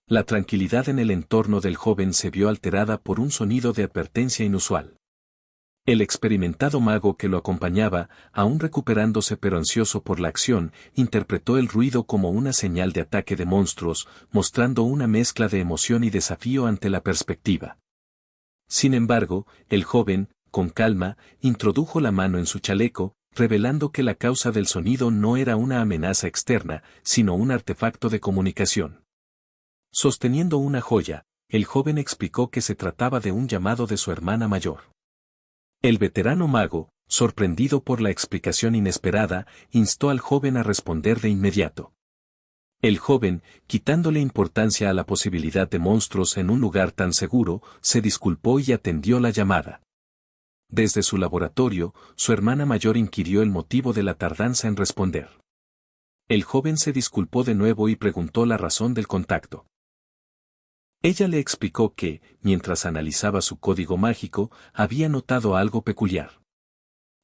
La tranquilidad en el entorno del joven se vio alterada por un sonido de advertencia inusual. El experimentado mago que lo acompañaba, aún recuperándose pero ansioso por la acción, interpretó el ruido como una señal de ataque de monstruos, mostrando una mezcla de emoción y desafío ante la perspectiva. Sin embargo, el joven, con calma, introdujo la mano en su chaleco, revelando que la causa del sonido no era una amenaza externa, sino un artefacto de comunicación. Sosteniendo una joya, el joven explicó que se trataba de un llamado de su hermana mayor. El veterano mago, sorprendido por la explicación inesperada, instó al joven a responder de inmediato. El joven, quitándole importancia a la posibilidad de monstruos en un lugar tan seguro, se disculpó y atendió la llamada. Desde su laboratorio, su hermana mayor inquirió el motivo de la tardanza en responder. El joven se disculpó de nuevo y preguntó la razón del contacto. Ella le explicó que, mientras analizaba su código mágico, había notado algo peculiar.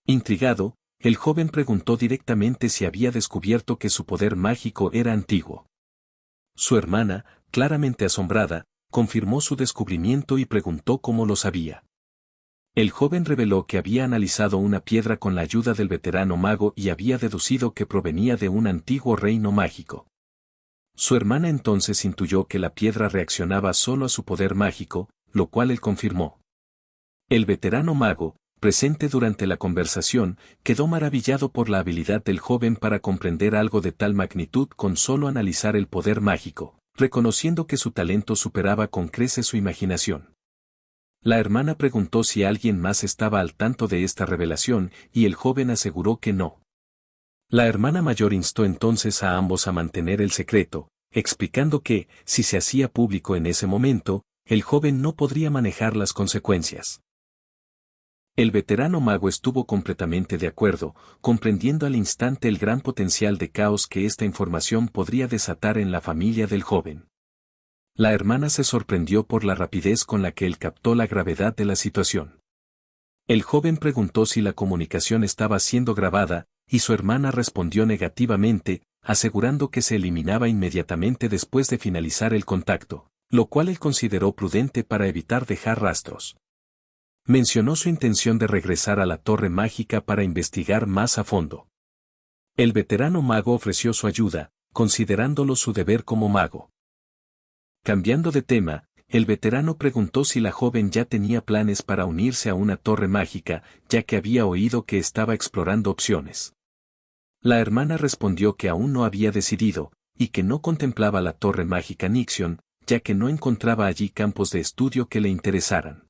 Intrigado, el joven preguntó directamente si había descubierto que su poder mágico era antiguo. Su hermana, claramente asombrada, confirmó su descubrimiento y preguntó cómo lo sabía. El joven reveló que había analizado una piedra con la ayuda del veterano mago y había deducido que provenía de un antiguo reino mágico. Su hermana entonces intuyó que la piedra reaccionaba solo a su poder mágico, lo cual él confirmó. El veterano mago, presente durante la conversación, quedó maravillado por la habilidad del joven para comprender algo de tal magnitud con solo analizar el poder mágico, reconociendo que su talento superaba con creces su imaginación. La hermana preguntó si alguien más estaba al tanto de esta revelación y el joven aseguró que no. La hermana mayor instó entonces a ambos a mantener el secreto, explicando que, si se hacía público en ese momento, el joven no podría manejar las consecuencias. El veterano mago estuvo completamente de acuerdo, comprendiendo al instante el gran potencial de caos que esta información podría desatar en la familia del joven. La hermana se sorprendió por la rapidez con la que él captó la gravedad de la situación. El joven preguntó si la comunicación estaba siendo grabada, y su hermana respondió negativamente, asegurando que se eliminaba inmediatamente después de finalizar el contacto, lo cual él consideró prudente para evitar dejar rastros. Mencionó su intención de regresar a la Torre Mágica para investigar más a fondo. El veterano mago ofreció su ayuda, considerándolo su deber como mago. Cambiando de tema, el veterano preguntó si la joven ya tenía planes para unirse a una torre mágica, ya que había oído que estaba explorando opciones. La hermana respondió que aún no había decidido, y que no contemplaba la torre mágica Nixion, ya que no encontraba allí campos de estudio que le interesaran.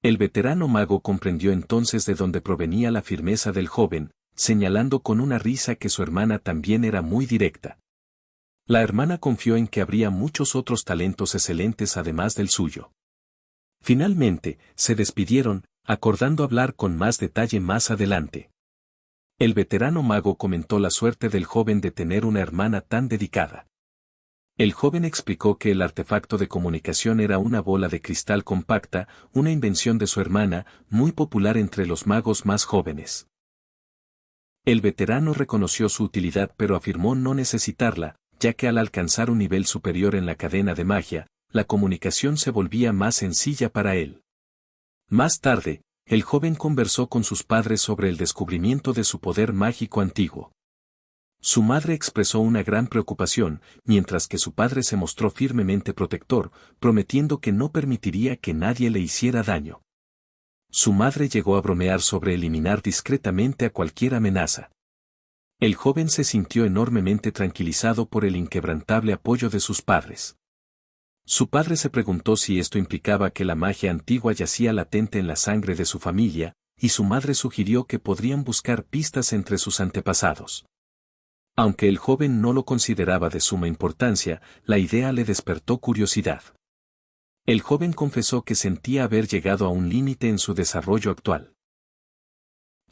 El veterano mago comprendió entonces de dónde provenía la firmeza del joven, señalando con una risa que su hermana también era muy directa. La hermana confió en que habría muchos otros talentos excelentes además del suyo. Finalmente, se despidieron, acordando hablar con más detalle más adelante. El veterano mago comentó la suerte del joven de tener una hermana tan dedicada. El joven explicó que el artefacto de comunicación era una bola de cristal compacta, una invención de su hermana, muy popular entre los magos más jóvenes. El veterano reconoció su utilidad pero afirmó no necesitarla, ya que al alcanzar un nivel superior en la cadena de magia, la comunicación se volvía más sencilla para él. Más tarde, el joven conversó con sus padres sobre el descubrimiento de su poder mágico antiguo. Su madre expresó una gran preocupación, mientras que su padre se mostró firmemente protector, prometiendo que no permitiría que nadie le hiciera daño. Su madre llegó a bromear sobre eliminar discretamente a cualquier amenaza. El joven se sintió enormemente tranquilizado por el inquebrantable apoyo de sus padres. Su padre se preguntó si esto implicaba que la magia antigua yacía latente en la sangre de su familia, y su madre sugirió que podrían buscar pistas entre sus antepasados. Aunque el joven no lo consideraba de suma importancia, la idea le despertó curiosidad. El joven confesó que sentía haber llegado a un límite en su desarrollo actual.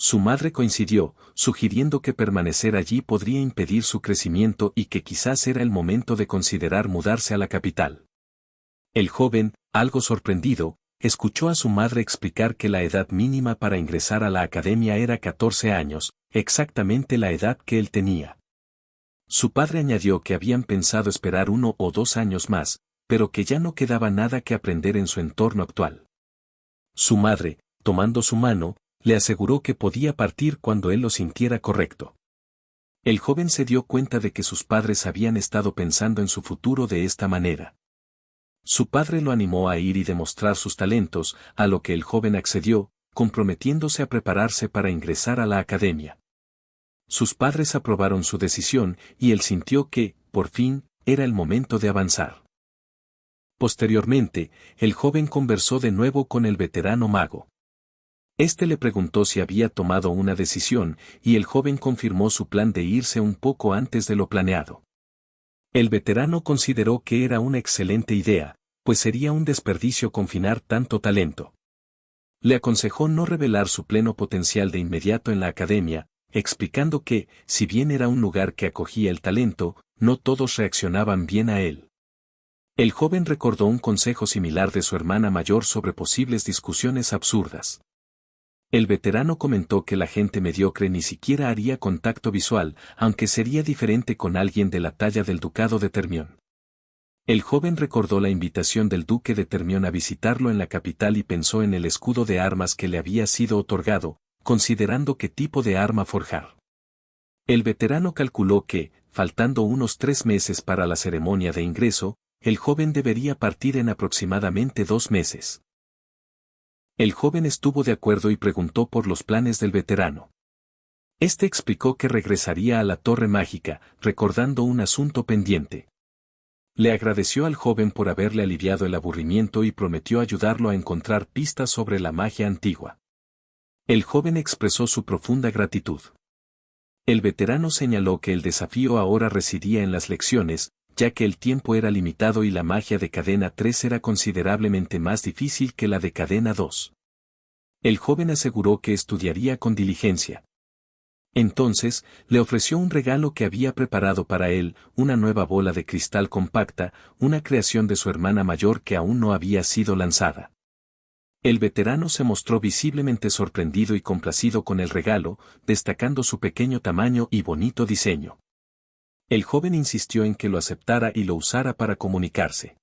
Su madre coincidió, sugiriendo que permanecer allí podría impedir su crecimiento y que quizás era el momento de considerar mudarse a la capital. El joven, algo sorprendido, escuchó a su madre explicar que la edad mínima para ingresar a la academia era 14 años, exactamente la edad que él tenía. Su padre añadió que habían pensado esperar 1 o 2 años más, pero que ya no quedaba nada que aprender en su entorno actual. Su madre, tomando su mano, le aseguró que podía partir cuando él lo sintiera correcto. El joven se dio cuenta de que sus padres habían estado pensando en su futuro de esta manera. Su padre lo animó a ir y demostrar sus talentos, a lo que el joven accedió, comprometiéndose a prepararse para ingresar a la academia. Sus padres aprobaron su decisión y él sintió que, por fin, era el momento de avanzar. Posteriormente, el joven conversó de nuevo con el veterano mago. Este le preguntó si había tomado una decisión, y el joven confirmó su plan de irse un poco antes de lo planeado. El veterano consideró que era una excelente idea, pues sería un desperdicio confinar tanto talento. Le aconsejó no revelar su pleno potencial de inmediato en la academia, explicando que, si bien era un lugar que acogía el talento, no todos reaccionaban bien a él. El joven recordó un consejo similar de su hermana mayor sobre posibles discusiones absurdas. El veterano comentó que la gente mediocre ni siquiera haría contacto visual, aunque sería diferente con alguien de la talla del ducado de Termión. El joven recordó la invitación del duque de Termión a visitarlo en la capital y pensó en el escudo de armas que le había sido otorgado, considerando qué tipo de arma forjar. El veterano calculó que, faltando unos 3 meses para la ceremonia de ingreso, el joven debería partir en aproximadamente 2 meses. El joven estuvo de acuerdo y preguntó por los planes del veterano. Este explicó que regresaría a la Torre Mágica, recordando un asunto pendiente. Le agradeció al joven por haberle aliviado el aburrimiento y prometió ayudarlo a encontrar pistas sobre la magia antigua. El joven expresó su profunda gratitud. El veterano señaló que el desafío ahora residía en las lecciones, ya que el tiempo era limitado y la magia de cadena 3 era considerablemente más difícil que la de cadena 2. El joven aseguró que estudiaría con diligencia. Entonces, le ofreció un regalo que había preparado para él, una nueva bola de cristal compacta, una creación de su hermana mayor que aún no había sido lanzada. El veterano se mostró visiblemente sorprendido y complacido con el regalo, destacando su pequeño tamaño y bonito diseño. El joven insistió en que lo aceptara y lo usara para comunicarse.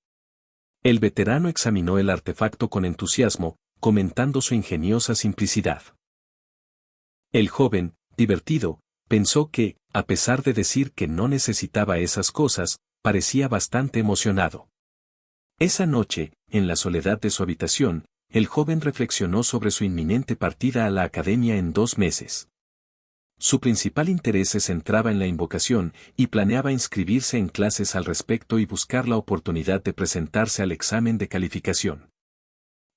El veterano examinó el artefacto con entusiasmo, comentando su ingeniosa simplicidad. El joven, divertido, pensó que, a pesar de decir que no necesitaba esas cosas, parecía bastante emocionado. Esa noche, en la soledad de su habitación, el joven reflexionó sobre su inminente partida a la academia en 2 meses. Su principal interés se centraba en la invocación y planeaba inscribirse en clases al respecto y buscar la oportunidad de presentarse al examen de calificación.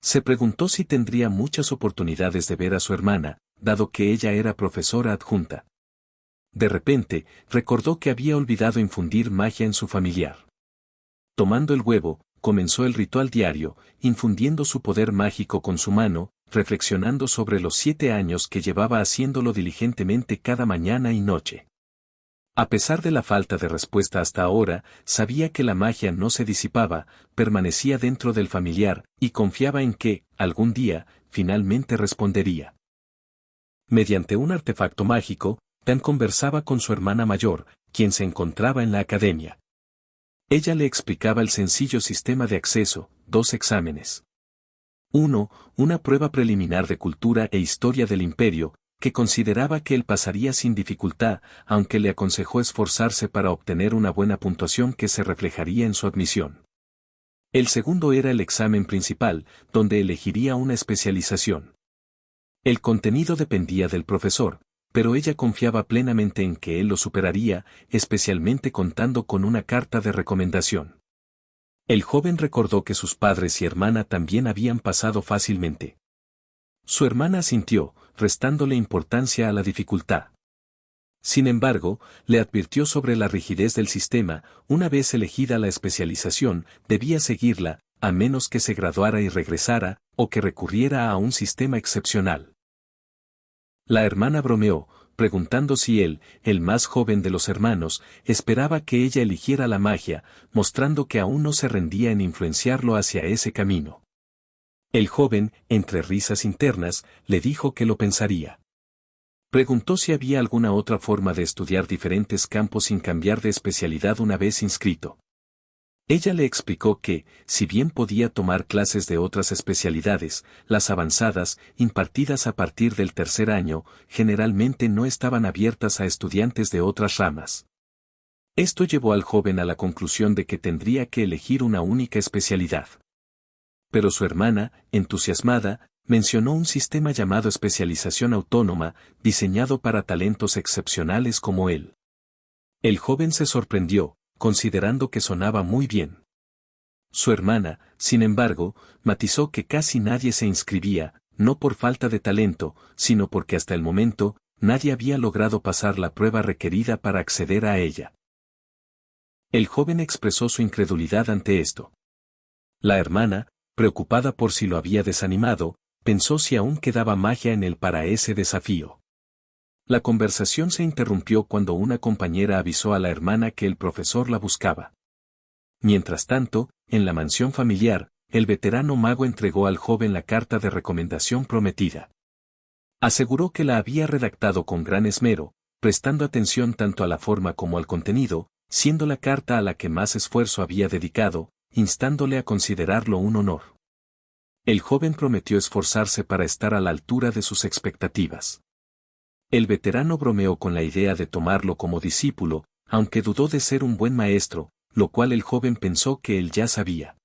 Se preguntó si tendría muchas oportunidades de ver a su hermana, dado que ella era profesora adjunta. De repente, recordó que había olvidado infundir magia en su familiar. Tomando el huevo, comenzó el ritual diario, infundiendo su poder mágico con su mano, reflexionando sobre los 7 años que llevaba haciéndolo diligentemente cada mañana y noche. A pesar de la falta de respuesta hasta ahora, sabía que la magia no se disipaba, permanecía dentro del familiar, y confiaba en que, algún día, finalmente respondería. Mediante un artefacto mágico, Dan conversaba con su hermana mayor, quien se encontraba en la academia. Ella le explicaba el sencillo sistema de acceso, 2 exámenes. 1. Una prueba preliminar de cultura e historia del imperio, que consideraba que él pasaría sin dificultad, aunque le aconsejó esforzarse para obtener una buena puntuación que se reflejaría en su admisión. El segundo era el examen principal, donde elegiría una especialización. El contenido dependía del profesor, pero ella confiaba plenamente en que él lo superaría, especialmente contando con una carta de recomendación. El joven recordó que sus padres y hermana también habían pasado fácilmente. Su hermana asintió, restándole importancia a la dificultad. Sin embargo, le advirtió sobre la rigidez del sistema, una vez elegida la especialización, debía seguirla, a menos que se graduara y regresara, o que recurriera a un sistema excepcional. La hermana bromeó, preguntando si él, el más joven de los hermanos, esperaba que ella eligiera la magia, mostrando que aún no se rendía en influenciarlo hacia ese camino. El joven, entre risas internas, le dijo que lo pensaría. Preguntó si había alguna otra forma de estudiar diferentes campos sin cambiar de especialidad una vez inscrito. Ella le explicó que, si bien podía tomar clases de otras especialidades, las avanzadas, impartidas a partir del tercer año, generalmente no estaban abiertas a estudiantes de otras ramas. Esto llevó al joven a la conclusión de que tendría que elegir una única especialidad. Pero su hermana, entusiasmada, mencionó un sistema llamado especialización autónoma, diseñado para talentos excepcionales como él. El joven se sorprendió, considerando que sonaba muy bien. Su hermana, sin embargo, matizó que casi nadie se inscribía, no por falta de talento, sino porque hasta el momento, nadie había logrado pasar la prueba requerida para acceder a ella. El joven expresó su incredulidad ante esto. La hermana, preocupada por si lo había desanimado, pensó si aún quedaba magia en él para ese desafío. La conversación se interrumpió cuando una compañera avisó a la hermana que el profesor la buscaba. Mientras tanto, en la mansión familiar, el veterano mago entregó al joven la carta de recomendación prometida. Aseguró que la había redactado con gran esmero, prestando atención tanto a la forma como al contenido, siendo la carta a la que más esfuerzo había dedicado, instándole a considerarlo un honor. El joven prometió esforzarse para estar a la altura de sus expectativas. El veterano bromeó con la idea de tomarlo como discípulo, aunque dudó de ser un buen maestro, lo cual el joven pensó que él ya sabía.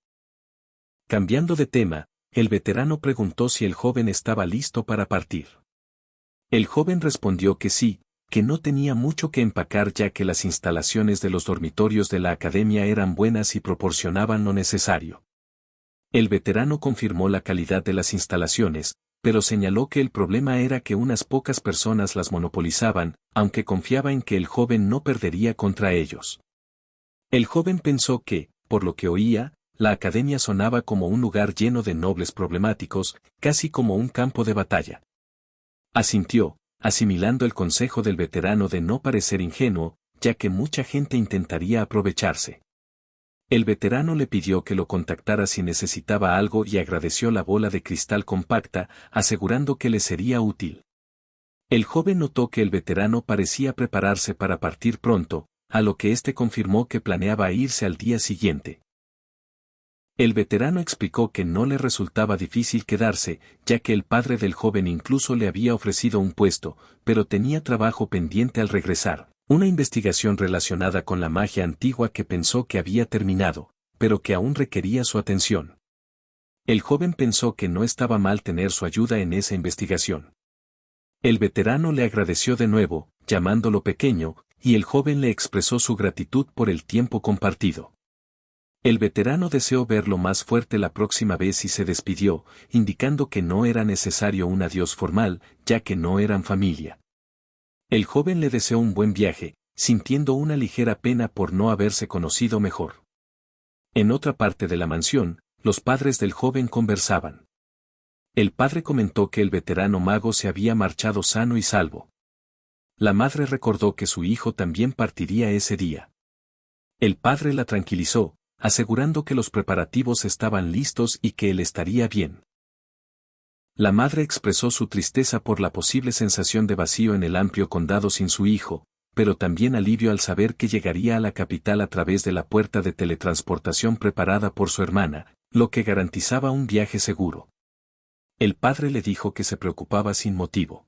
Cambiando de tema, el veterano preguntó si el joven estaba listo para partir. El joven respondió que sí, que no tenía mucho que empacar ya que las instalaciones de los dormitorios de la academia eran buenas y proporcionaban lo necesario. El veterano confirmó la calidad de las instalaciones, pero señaló que el problema era que unas pocas personas las monopolizaban, aunque confiaba en que el joven no perdería contra ellos. El joven pensó que, por lo que oía, la academia sonaba como un lugar lleno de nobles problemáticos, casi como un campo de batalla. Asintió, asimilando el consejo del veterano de no parecer ingenuo, ya que mucha gente intentaría aprovecharse. El veterano le pidió que lo contactara si necesitaba algo y agradeció la bola de cristal compacta, asegurando que le sería útil. El joven notó que el veterano parecía prepararse para partir pronto, a lo que éste confirmó que planeaba irse al día siguiente. El veterano explicó que no le resultaba difícil quedarse, ya que el padre del joven incluso le había ofrecido un puesto, pero tenía trabajo pendiente al regresar. Una investigación relacionada con la magia antigua que pensó que había terminado, pero que aún requería su atención. El joven pensó que no estaba mal tener su ayuda en esa investigación. El veterano le agradeció de nuevo, llamándolo pequeño, y el joven le expresó su gratitud por el tiempo compartido. El veterano deseó verlo más fuerte la próxima vez y se despidió, indicando que no era necesario un adiós formal, ya que no eran familia. El joven le deseó un buen viaje, sintiendo una ligera pena por no haberse conocido mejor. En otra parte de la mansión, los padres del joven conversaban. El padre comentó que el veterano mago se había marchado sano y salvo. La madre recordó que su hijo también partiría ese día. El padre la tranquilizó, asegurando que los preparativos estaban listos y que él estaría bien. La madre expresó su tristeza por la posible sensación de vacío en el amplio condado sin su hijo, pero también alivio al saber que llegaría a la capital a través de la puerta de teletransportación preparada por su hermana, lo que garantizaba un viaje seguro. El padre le dijo que se preocupaba sin motivo.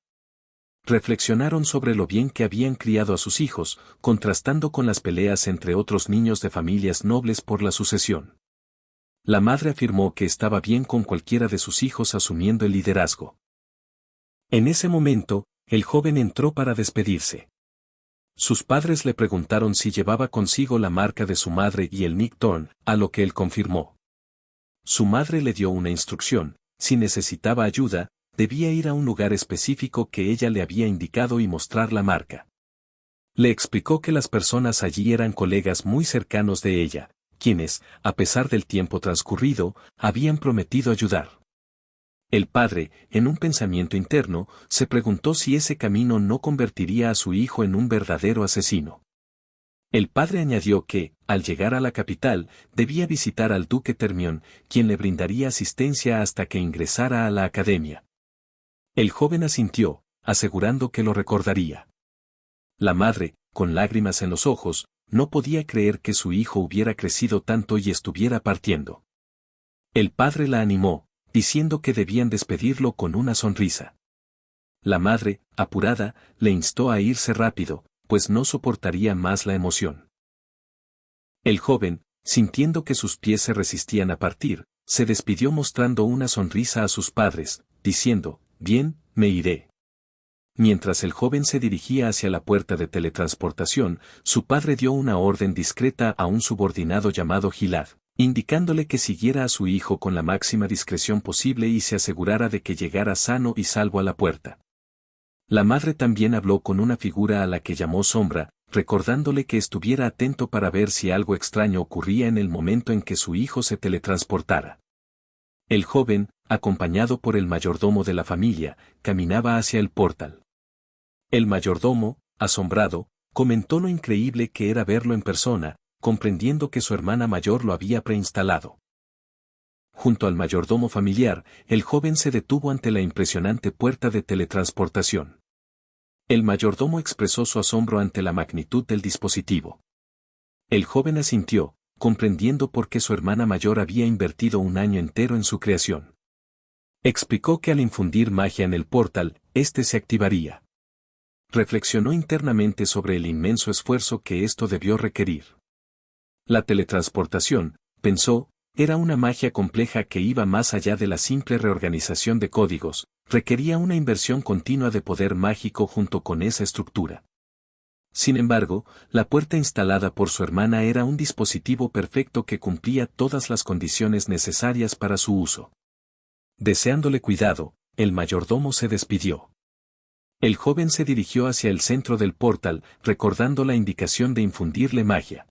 Reflexionaron sobre lo bien que habían criado a sus hijos, contrastando con las peleas entre otros niños de familias nobles por la sucesión. La madre afirmó que estaba bien con cualquiera de sus hijos asumiendo el liderazgo. En ese momento, el joven entró para despedirse. Sus padres le preguntaron si llevaba consigo la marca de su madre y el Nick Thorne, a lo que él confirmó. Su madre le dio una instrucción: si necesitaba ayuda, debía ir a un lugar específico que ella le había indicado y mostrar la marca. Le explicó que las personas allí eran colegas muy cercanos de ella, quienes, a pesar del tiempo transcurrido, habían prometido ayudar. El padre, en un pensamiento interno, se preguntó si ese camino no convertiría a su hijo en un verdadero asesino. El padre añadió que, al llegar a la capital, debía visitar al duque Termión, quien le brindaría asistencia hasta que ingresara a la academia. El joven asintió, asegurando que lo recordaría. La madre, con lágrimas en los ojos, no podía creer que su hijo hubiera crecido tanto y estuviera partiendo. El padre la animó, diciendo que debían despedirlo con una sonrisa. La madre, apurada, le instó a irse rápido, pues no soportaría más la emoción. El joven, sintiendo que sus pies se resistían a partir, se despidió mostrando una sonrisa a sus padres, diciendo, «Bien, me iré». Mientras el joven se dirigía hacia la puerta de teletransportación, su padre dio una orden discreta a un subordinado llamado Gilad, indicándole que siguiera a su hijo con la máxima discreción posible y se asegurara de que llegara sano y salvo a la puerta. La madre también habló con una figura a la que llamó Sombra, recordándole que estuviera atento para ver si algo extraño ocurría en el momento en que su hijo se teletransportara. El joven, acompañado por el mayordomo de la familia, caminaba hacia el portal. El mayordomo, asombrado, comentó lo increíble que era verlo en persona, comprendiendo que su hermana mayor lo había preinstalado. Junto al mayordomo familiar, el joven se detuvo ante la impresionante puerta de teletransportación. El mayordomo expresó su asombro ante la magnitud del dispositivo. El joven asintió, comprendiendo por qué su hermana mayor había invertido un año entero en su creación. Explicó que al infundir magia en el portal, éste se activaría. Reflexionó internamente sobre el inmenso esfuerzo que esto debió requerir. La teletransportación, pensó, era una magia compleja que iba más allá de la simple reorganización de códigos, requería una inversión continua de poder mágico junto con esa estructura. Sin embargo, la puerta instalada por su hermana era un dispositivo perfecto que cumplía todas las condiciones necesarias para su uso. Deseándole cuidado, el mayordomo se despidió. El joven se dirigió hacia el centro del portal, recordando la indicación de infundirle magia.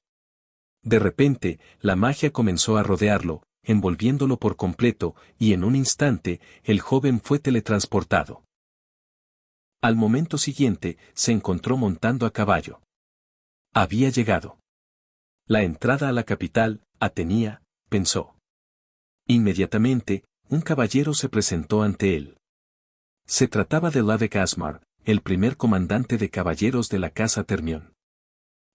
De repente, la magia comenzó a rodearlo, envolviéndolo por completo, y en un instante, el joven fue teletransportado. Al momento siguiente, se encontró montando a caballo. Había llegado. La entrada a la capital, Atenea, pensó. Inmediatamente, un caballero se presentó ante él. Se trataba de Ladek Asmar, el primer comandante de caballeros de la casa Termión.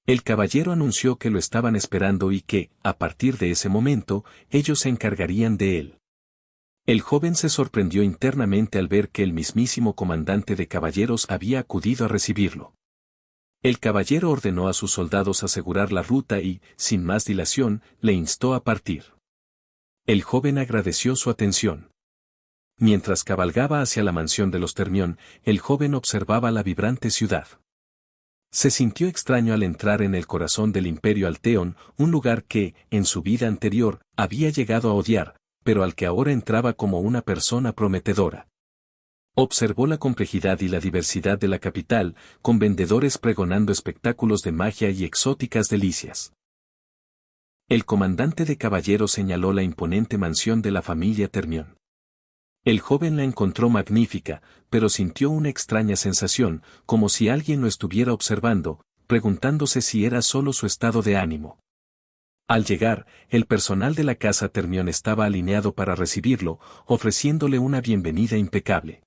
El caballero anunció que lo estaban esperando y que, a partir de ese momento, ellos se encargarían de él. El joven se sorprendió internamente al ver que el mismísimo comandante de caballeros había acudido a recibirlo. El caballero ordenó a sus soldados asegurar la ruta y, sin más dilación, le instó a partir. El joven agradeció su atención. Mientras cabalgaba hacia la mansión de los Termión, el joven observaba la vibrante ciudad. Se sintió extraño al entrar en el corazón del Imperio Alteón, un lugar que, en su vida anterior, había llegado a odiar, pero al que ahora entraba como una persona prometedora. Observó la complejidad y la diversidad de la capital, con vendedores pregonando espectáculos de magia y exóticas delicias. El comandante de caballeros señaló la imponente mansión de la familia Termión. El joven la encontró magnífica, pero sintió una extraña sensación, como si alguien lo estuviera observando, preguntándose si era solo su estado de ánimo. Al llegar, el personal de la casa Termión estaba alineado para recibirlo, ofreciéndole una bienvenida impecable.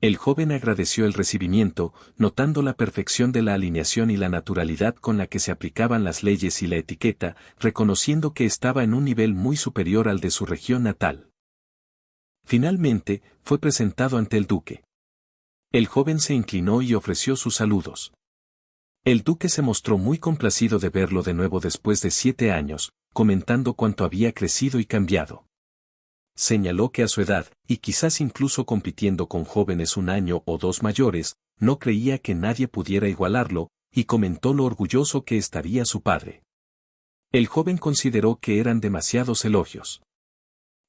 El joven agradeció el recibimiento, notando la perfección de la alineación y la naturalidad con la que se aplicaban las leyes y la etiqueta, reconociendo que estaba en un nivel muy superior al de su región natal. Finalmente, fue presentado ante el duque. El joven se inclinó y ofreció sus saludos. El duque se mostró muy complacido de verlo de nuevo después de 7 años, comentando cuánto había crecido y cambiado. Señaló que a su edad, y quizás incluso compitiendo con jóvenes 1 año o 2 mayores, no creía que nadie pudiera igualarlo, y comentó lo orgulloso que estaría su padre. El joven consideró que eran demasiados elogios.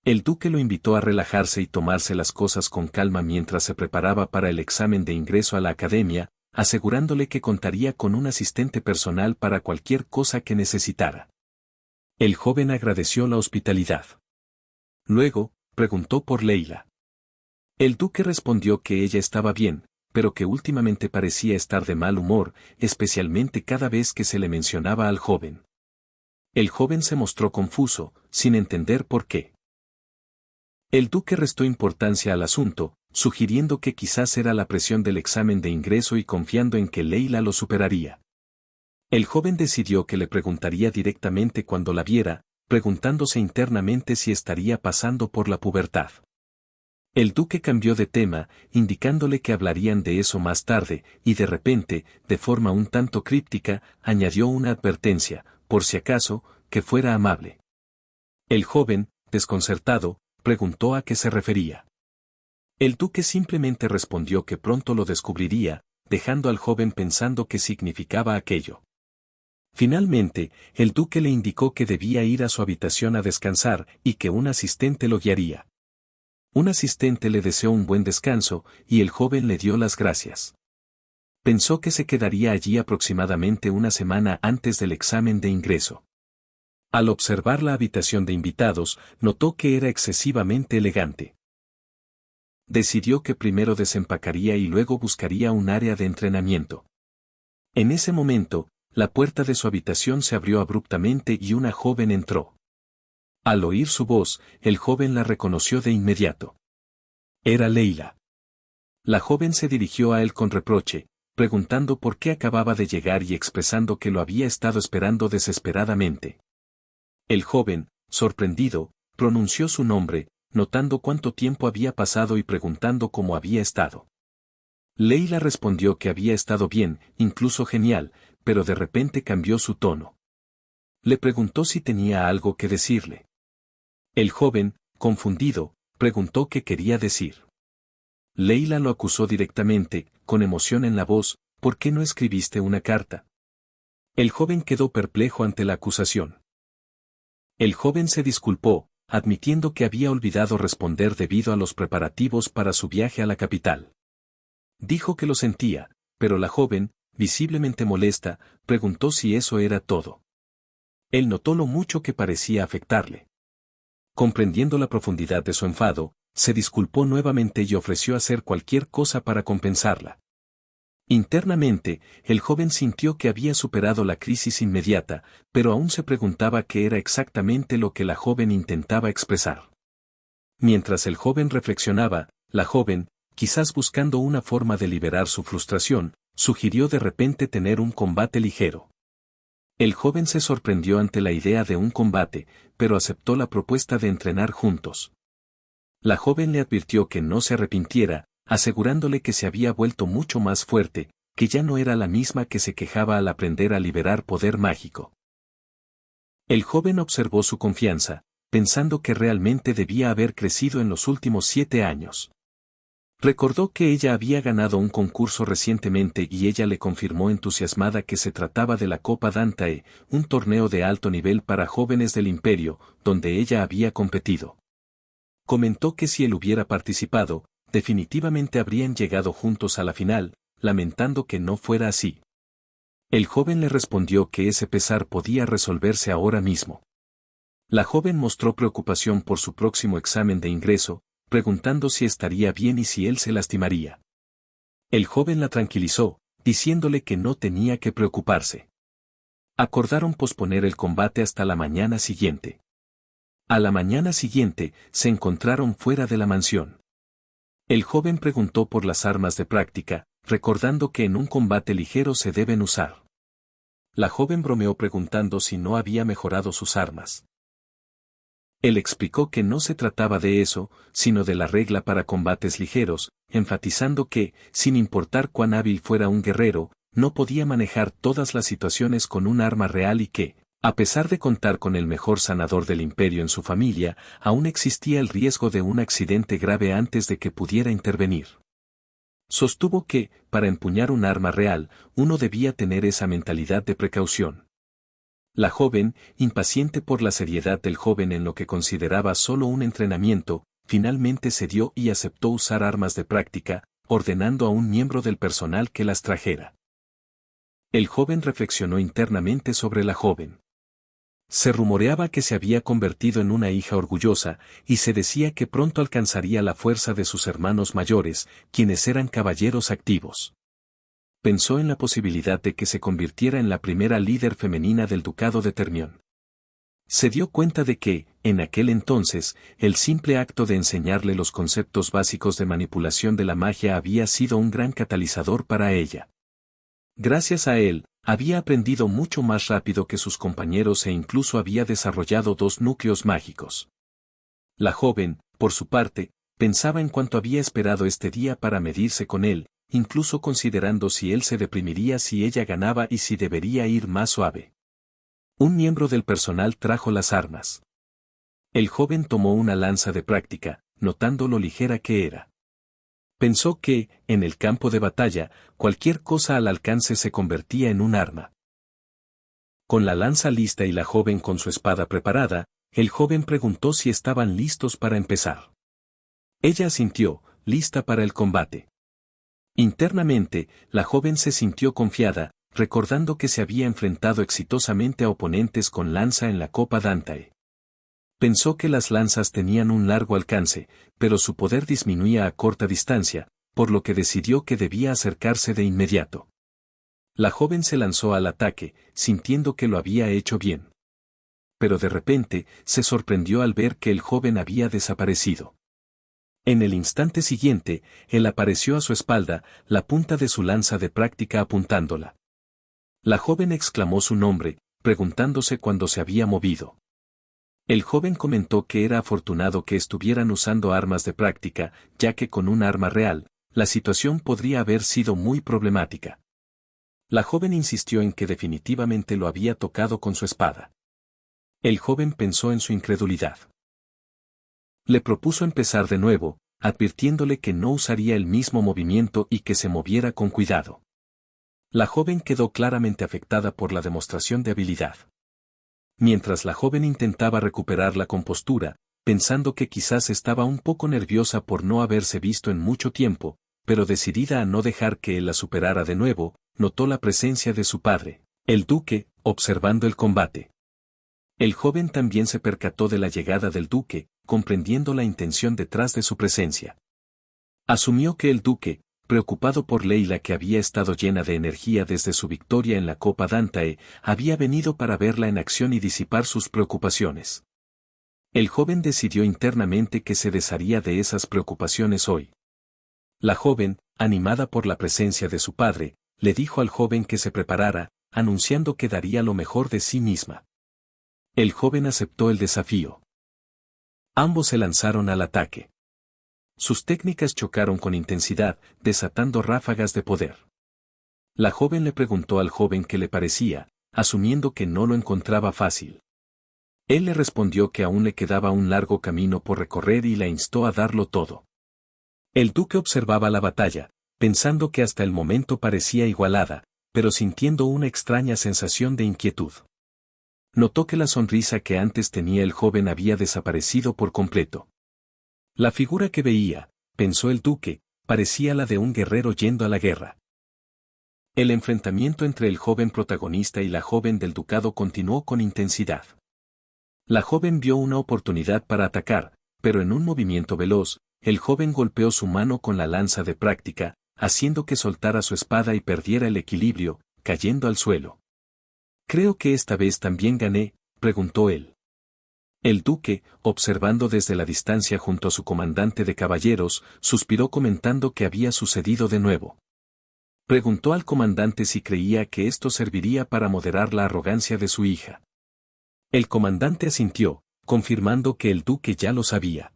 El duque lo invitó a relajarse y tomarse las cosas con calma mientras se preparaba para el examen de ingreso a la academia, asegurándole que contaría con un asistente personal para cualquier cosa que necesitara. El joven agradeció la hospitalidad. Luego, preguntó por Leila. El duque respondió que ella estaba bien, pero que últimamente parecía estar de mal humor, especialmente cada vez que se le mencionaba al joven. El joven se mostró confuso, sin entender por qué. El duque restó importancia al asunto, sugiriendo que quizás era la presión del examen de ingreso y confiando en que Leila lo superaría. El joven decidió que le preguntaría directamente cuando la viera, preguntándose internamente si estaría pasando por la pubertad. El duque cambió de tema, indicándole que hablarían de eso más tarde, y de repente, de forma un tanto críptica, añadió una advertencia, por si acaso, que fuera amable. El joven, desconcertado, preguntó a qué se refería. El duque simplemente respondió que pronto lo descubriría, dejando al joven pensando qué significaba aquello. Finalmente, el duque le indicó que debía ir a su habitación a descansar y que un asistente lo guiaría. Un asistente le deseó un buen descanso, y el joven le dio las gracias. Pensó que se quedaría allí aproximadamente una semana antes del examen de ingreso. Al observar la habitación de invitados, notó que era excesivamente elegante. Decidió que primero desempacaría y luego buscaría un área de entrenamiento. En ese momento, la puerta de su habitación se abrió abruptamente y una joven entró. Al oír su voz, el joven la reconoció de inmediato. Era Leila. La joven se dirigió a él con reproche, preguntando por qué acababa de llegar y expresando que lo había estado esperando desesperadamente. El joven, sorprendido, pronunció su nombre, notando cuánto tiempo había pasado y preguntando cómo había estado. Leila respondió que había estado bien, incluso genial, pero de repente cambió su tono. Le preguntó si tenía algo que decirle. El joven, confundido, preguntó qué quería decir. Leila lo acusó directamente, con emoción en la voz, ¿por qué no escribiste una carta? El joven quedó perplejo ante la acusación. El joven se disculpó, admitiendo que había olvidado responder debido a los preparativos para su viaje a la capital. Dijo que lo sentía, pero la joven, visiblemente molesta, preguntó si eso era todo. Él notó lo mucho que parecía afectarle. Comprendiendo la profundidad de su enfado, se disculpó nuevamente y ofreció hacer cualquier cosa para compensarla. Internamente, el joven sintió que había superado la crisis inmediata, pero aún se preguntaba qué era exactamente lo que la joven intentaba expresar. Mientras el joven reflexionaba, la joven, quizás buscando una forma de liberar su frustración, sugirió de repente tener un combate ligero. El joven se sorprendió ante la idea de un combate, pero aceptó la propuesta de entrenar juntos. La joven le advirtió que no se arrepintiera, asegurándole que se había vuelto mucho más fuerte, que ya no era la misma que se quejaba al aprender a liberar poder mágico. El joven observó su confianza, pensando que realmente debía haber crecido en los últimos 7 años. Recordó que ella había ganado un concurso recientemente y ella le confirmó entusiasmada que se trataba de la Copa Dantae, un torneo de alto nivel para jóvenes del Imperio, donde ella había competido. Comentó que si él hubiera participado, definitivamente habrían llegado juntos a la final, lamentando que no fuera así. El joven le respondió que ese pesar podía resolverse ahora mismo. La joven mostró preocupación por su próximo examen de ingreso, preguntando si estaría bien y si él se lastimaría. El joven la tranquilizó, diciéndole que no tenía que preocuparse. Acordaron posponer el combate hasta la mañana siguiente. A la mañana siguiente, se encontraron fuera de la mansión. El joven preguntó por las armas de práctica, recordando que en un combate ligero se deben usar. La joven bromeó preguntando si no había mejorado sus armas. Él explicó que no se trataba de eso, sino de la regla para combates ligeros, enfatizando que, sin importar cuán hábil fuera un guerrero, no podía manejar todas las situaciones con un arma real y que, a pesar de contar con el mejor sanador del imperio en su familia, aún existía el riesgo de un accidente grave antes de que pudiera intervenir. Sostuvo que, para empuñar un arma real, uno debía tener esa mentalidad de precaución. La joven, impaciente por la seriedad del joven en lo que consideraba solo un entrenamiento, finalmente cedió y aceptó usar armas de práctica, ordenando a un miembro del personal que las trajera. El joven reflexionó internamente sobre la joven. Se rumoreaba que se había convertido en una hija orgullosa, y se decía que pronto alcanzaría la fuerza de sus hermanos mayores, quienes eran caballeros activos. Pensó en la posibilidad de que se convirtiera en la primera líder femenina del ducado de Termión. Se dio cuenta de que, en aquel entonces, el simple acto de enseñarle los conceptos básicos de manipulación de la magia había sido un gran catalizador para ella. Gracias a él, había aprendido mucho más rápido que sus compañeros e incluso había desarrollado 2 núcleos mágicos. La joven, por su parte, pensaba en cuánto había esperado este día para medirse con él, incluso considerando si él se deprimiría si ella ganaba y si debería ir más suave. Un miembro del personal trajo las armas. El joven tomó una lanza de práctica, notando lo ligera que era. Pensó que, en el campo de batalla, cualquier cosa al alcance se convertía en un arma. Con la lanza lista y la joven con su espada preparada, el joven preguntó si estaban listos para empezar. Ella asintió, lista para el combate. Internamente, la joven se sintió confiada, recordando que se había enfrentado exitosamente a oponentes con lanza en la Copa Dantae. Pensó que las lanzas tenían un largo alcance, pero su poder disminuía a corta distancia, por lo que decidió que debía acercarse de inmediato. La joven se lanzó al ataque, sintiendo que lo había hecho bien. Pero de repente, se sorprendió al ver que el joven había desaparecido. En el instante siguiente, él apareció a su espalda, la punta de su lanza de práctica apuntándola. La joven exclamó su nombre, preguntándose cuándo se había movido. El joven comentó que era afortunado que estuvieran usando armas de práctica, ya que con un arma real, la situación podría haber sido muy problemática. La joven insistió en que definitivamente lo había tocado con su espada. El joven pensó en su incredulidad. Le propuso empezar de nuevo, advirtiéndole que no usaría el mismo movimiento y que se moviera con cuidado. La joven quedó claramente afectada por la demostración de habilidad. Mientras la joven intentaba recuperar la compostura, pensando que quizás estaba un poco nerviosa por no haberse visto en mucho tiempo, pero decidida a no dejar que él la superara de nuevo, notó la presencia de su padre, el duque, observando el combate. El joven también se percató de la llegada del duque, comprendiendo la intención detrás de su presencia. Asumió que el duque, preocupado por Leila que había estado llena de energía desde su victoria en la Copa Dantae, había venido para verla en acción y disipar sus preocupaciones. El joven decidió internamente que se desharía de esas preocupaciones hoy. La joven, animada por la presencia de su padre, le dijo al joven que se preparara, anunciando que daría lo mejor de sí misma. El joven aceptó el desafío. Ambos se lanzaron al ataque. Sus técnicas chocaron con intensidad, desatando ráfagas de poder. La joven le preguntó al joven qué le parecía, asumiendo que no lo encontraba fácil. Él le respondió que aún le quedaba un largo camino por recorrer y la instó a darlo todo. El duque observaba la batalla, pensando que hasta el momento parecía igualada, pero sintiendo una extraña sensación de inquietud. Notó que la sonrisa que antes tenía el joven había desaparecido por completo. La figura que veía, pensó el duque, parecía la de un guerrero yendo a la guerra. El enfrentamiento entre el joven protagonista y la joven del ducado continuó con intensidad. La joven vio una oportunidad para atacar, pero en un movimiento veloz, el joven golpeó su mano con la lanza de práctica, haciendo que soltara su espada y perdiera el equilibrio, cayendo al suelo. «Creo que esta vez también gané», preguntó él. El duque, observando desde la distancia junto a su comandante de caballeros, suspiró comentando que había sucedido de nuevo. Preguntó al comandante si creía que esto serviría para moderar la arrogancia de su hija. El comandante asintió, confirmando que el duque ya lo sabía.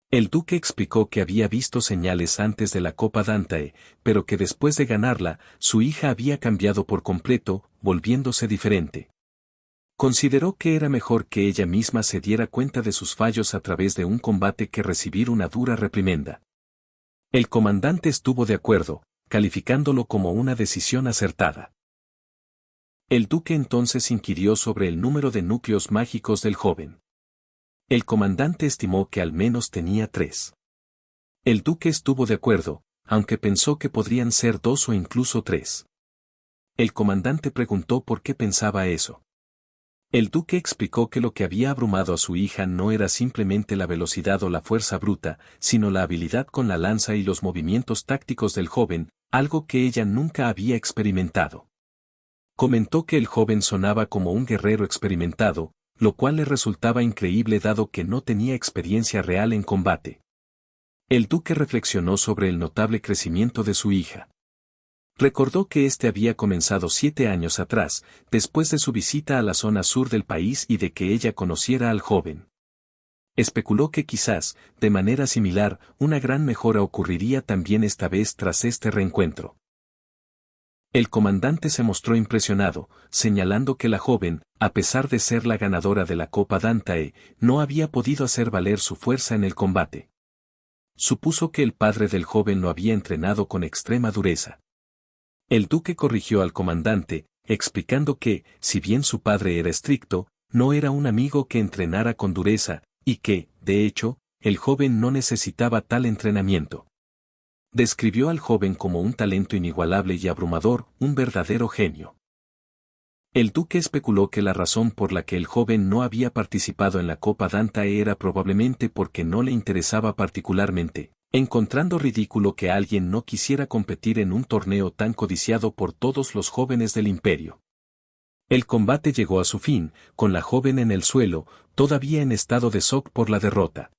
El duque explicó que había visto señales antes de la Copa Dantae, pero que después de ganarla, su hija había cambiado por completo, volviéndose diferente. Consideró que era mejor que ella misma se diera cuenta de sus fallos a través de un combate que recibir una dura reprimenda. El comandante estuvo de acuerdo, calificándolo como una decisión acertada. El duque entonces inquirió sobre el número de núcleos mágicos del joven. El comandante estimó que al menos tenía 3. El duque estuvo de acuerdo, aunque pensó que podrían ser 2 o incluso 3. El comandante preguntó por qué pensaba eso. El duque explicó que lo que había abrumado a su hija no era simplemente la velocidad o la fuerza bruta, sino la habilidad con la lanza y los movimientos tácticos del joven, algo que ella nunca había experimentado. Comentó que el joven sonaba como un guerrero experimentado, lo cual le resultaba increíble dado que no tenía experiencia real en combate. El duque reflexionó sobre el notable crecimiento de su hija. Recordó que éste había comenzado 7 años atrás, después de su visita a la zona sur del país y de que ella conociera al joven. Especuló que quizás, de manera similar, una gran mejora ocurriría también esta vez tras este reencuentro. El comandante se mostró impresionado, señalando que la joven, a pesar de ser la ganadora de la Copa Dantae, no había podido hacer valer su fuerza en el combate. Supuso que el padre del joven lo había entrenado con extrema dureza. El duque corrigió al comandante, explicando que, si bien su padre era estricto, no era un amigo que entrenara con dureza, y que, de hecho, el joven no necesitaba tal entrenamiento. Describió al joven como un talento inigualable y abrumador, un verdadero genio. El duque especuló que la razón por la que el joven no había participado en la Copa Dantae era probablemente porque no le interesaba particularmente, encontrando ridículo que alguien no quisiera competir en un torneo tan codiciado por todos los jóvenes del imperio. El combate llegó a su fin, con la joven en el suelo, todavía en estado de shock por la derrota.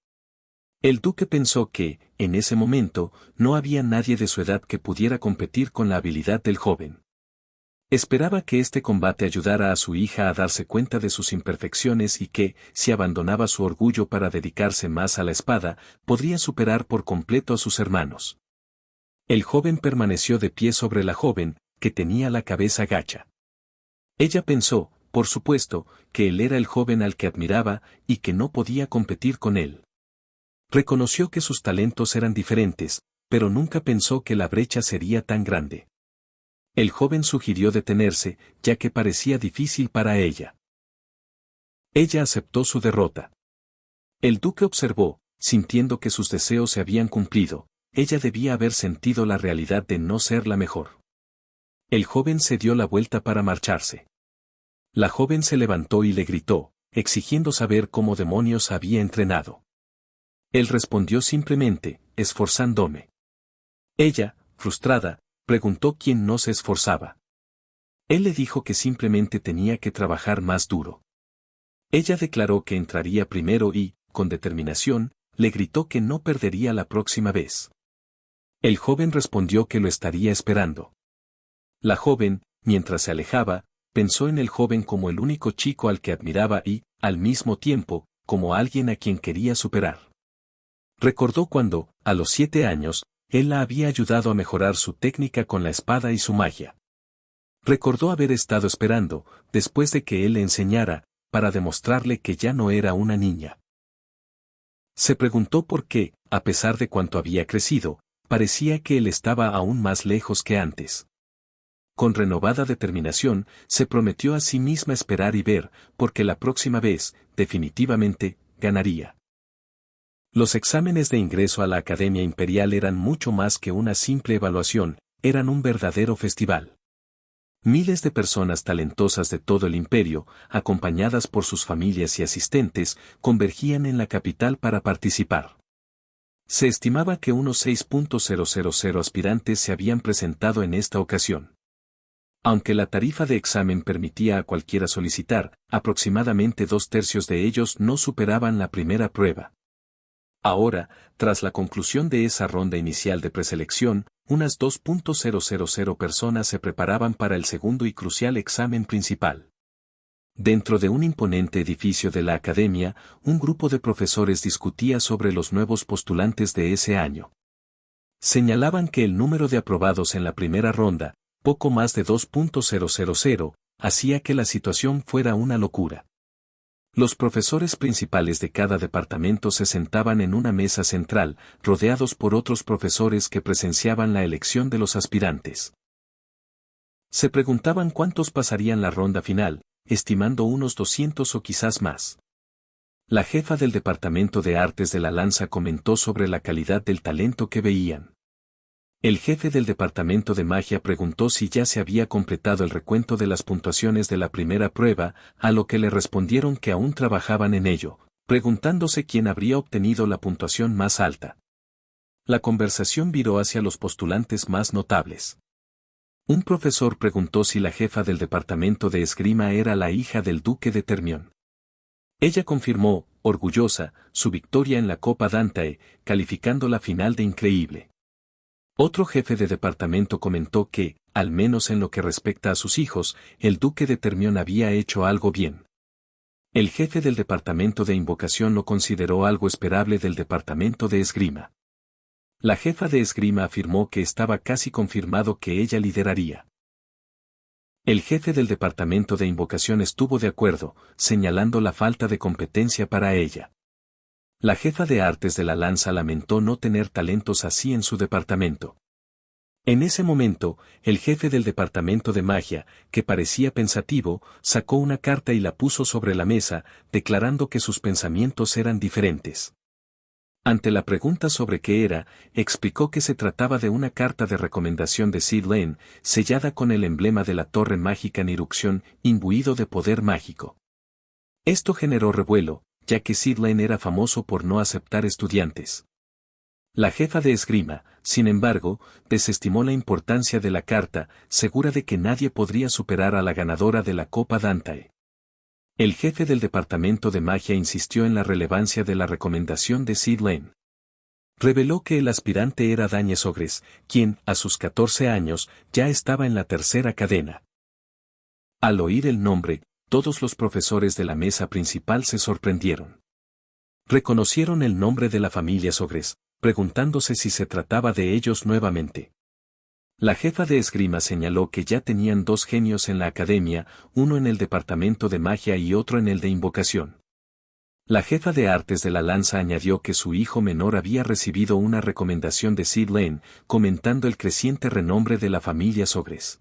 El duque pensó que, en ese momento, no había nadie de su edad que pudiera competir con la habilidad del joven. Esperaba que este combate ayudara a su hija a darse cuenta de sus imperfecciones y que, si abandonaba su orgullo para dedicarse más a la espada, podría superar por completo a sus hermanos. El joven permaneció de pie sobre la joven, que tenía la cabeza gacha. Ella pensó, por supuesto, que él era el joven al que admiraba y que no podía competir con él. Reconoció que sus talentos eran diferentes, pero nunca pensó que la brecha sería tan grande. El joven sugirió detenerse, ya que parecía difícil para ella. Ella aceptó su derrota. El duque observó, sintiendo que sus deseos se habían cumplido, ella debía haber sentido la realidad de no ser la mejor. El joven se dio la vuelta para marcharse. La joven se levantó y le gritó, exigiendo saber cómo demonios había entrenado. Él respondió simplemente, esforzándome. Ella, frustrada, preguntó quién no se esforzaba. Él le dijo que simplemente tenía que trabajar más duro. Ella declaró que entraría primero y, con determinación, le gritó que no perdería la próxima vez. El joven respondió que lo estaría esperando. La joven, mientras se alejaba, pensó en el joven como el único chico al que admiraba y, al mismo tiempo, como alguien a quien quería superar. Recordó cuando, a los 7 años, él la había ayudado a mejorar su técnica con la espada y su magia. Recordó haber estado esperando, después de que él le enseñara, para demostrarle que ya no era una niña. Se preguntó por qué, a pesar de cuánto había crecido, parecía que él estaba aún más lejos que antes. Con renovada determinación, se prometió a sí misma esperar y ver, porque la próxima vez, definitivamente, ganaría. Los exámenes de ingreso a la Academia Imperial eran mucho más que una simple evaluación, eran un verdadero festival. Miles de personas talentosas de todo el imperio, acompañadas por sus familias y asistentes, convergían en la capital para participar. Se estimaba que unos 6.000 aspirantes se habían presentado en esta ocasión. Aunque la tarifa de examen permitía a cualquiera solicitar, aproximadamente 2/3 de ellos no superaban la primera prueba. Ahora, tras la conclusión de esa ronda inicial de preselección, unas 2.000 personas se preparaban para el segundo y crucial examen principal. Dentro de un imponente edificio de la academia, un grupo de profesores discutía sobre los nuevos postulantes de ese año. Señalaban que el número de aprobados en la primera ronda, poco más de 2.000, hacía que la situación fuera una locura. Los profesores principales de cada departamento se sentaban en una mesa central, rodeados por otros profesores que presenciaban la elección de los aspirantes. Se preguntaban cuántos pasarían la ronda final, estimando unos 200 o quizás más. La jefa del Departamento de Artes de la Lanza comentó sobre la calidad del talento que veían. El jefe del Departamento de Magia preguntó si ya se había completado el recuento de las puntuaciones de la primera prueba, a lo que le respondieron que aún trabajaban en ello, preguntándose quién habría obtenido la puntuación más alta. La conversación viró hacia los postulantes más notables. Un profesor preguntó si la jefa del Departamento de Esgrima era la hija del duque de Termión. Ella confirmó, orgullosa, su victoria en la Copa Dantae, calificando la final de increíble. Otro jefe de departamento comentó que, al menos en lo que respecta a sus hijos, el duque de Termión había hecho algo bien. El jefe del departamento de invocación lo consideró algo esperable del departamento de esgrima. La jefa de esgrima afirmó que estaba casi confirmado que ella lideraría. El jefe del departamento de invocación estuvo de acuerdo, señalando la falta de competencia para ella. La jefa de artes de la lanza lamentó no tener talentos así en su departamento. En ese momento, el jefe del departamento de magia, que parecía pensativo, sacó una carta y la puso sobre la mesa, declarando que sus pensamientos eran diferentes. Ante la pregunta sobre qué era, explicó que se trataba de una carta de recomendación de Sid Lane, sellada con el emblema de la torre mágica en erupción, imbuido de poder mágico. Esto generó revuelo, ya que Sid Lane era famoso por no aceptar estudiantes. La jefa de esgrima, sin embargo, desestimó la importancia de la carta, segura de que nadie podría superar a la ganadora de la Copa Dantae. El jefe del departamento de magia insistió en la relevancia de la recomendación de Sid Lane. Reveló que el aspirante era Dáñez Ogres, quien, a sus 14 años, ya estaba en la tercera cadena. Al oír el nombre, todos los profesores de la mesa principal se sorprendieron. Reconocieron el nombre de la familia Sogres, preguntándose si se trataba de ellos nuevamente. La jefa de esgrima señaló que ya tenían 2 genios en la academia, uno en el departamento de magia y otro en el de invocación. La jefa de artes de la lanza añadió que su hijo menor había recibido una recomendación de Sid Lane, comentando el creciente renombre de la familia Sogres.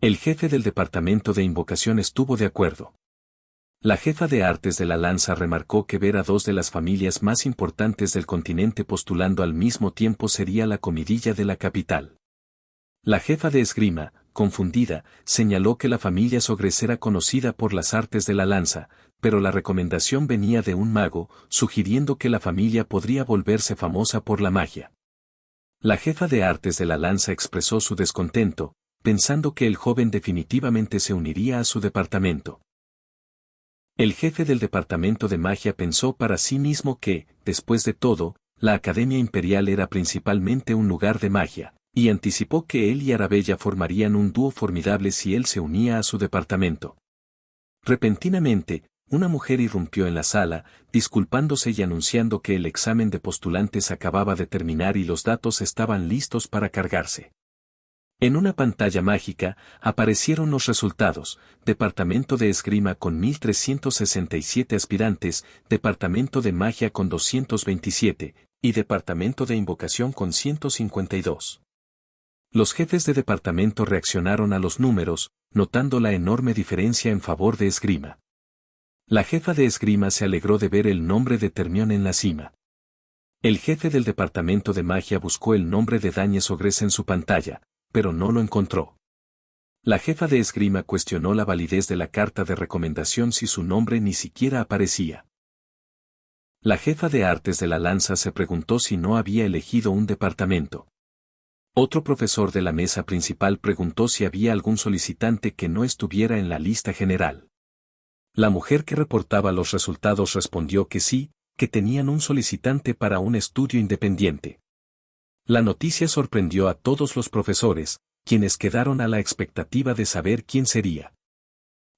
El jefe del departamento de invocación estuvo de acuerdo. La jefa de artes de la lanza remarcó que ver a 2 de las familias más importantes del continente postulando al mismo tiempo sería la comidilla de la capital. La jefa de esgrima, confundida, señaló que la familia Sogres era conocida por las artes de la lanza, pero la recomendación venía de un mago, sugiriendo que la familia podría volverse famosa por la magia. La jefa de artes de la lanza expresó su descontento, pensando que el joven definitivamente se uniría a su departamento. El jefe del departamento de magia pensó para sí mismo que, después de todo, la Academia Imperial era principalmente un lugar de magia, y anticipó que él y Arabella formarían un dúo formidable si él se unía a su departamento. Repentinamente, una mujer irrumpió en la sala, disculpándose y anunciando que el examen de postulantes acababa de terminar y los datos estaban listos para cargarse. En una pantalla mágica, aparecieron los resultados: Departamento de Esgrima con 1.367 aspirantes, Departamento de Magia con 227, y Departamento de Invocación con 152. Los jefes de departamento reaccionaron a los números, notando la enorme diferencia en favor de Esgrima. La jefa de Esgrima se alegró de ver el nombre de Termión en la cima. El jefe del departamento de Magia buscó el nombre de Dáñez Ogres en su pantalla, pero no lo encontró. La jefa de esgrima cuestionó la validez de la carta de recomendación si su nombre ni siquiera aparecía. La jefa de artes de la lanza se preguntó si no había elegido un departamento. Otro profesor de la mesa principal preguntó si había algún solicitante que no estuviera en la lista general. La mujer que reportaba los resultados respondió que sí, que tenían un solicitante para un estudio independiente. La noticia sorprendió a todos los profesores, quienes quedaron a la expectativa de saber quién sería.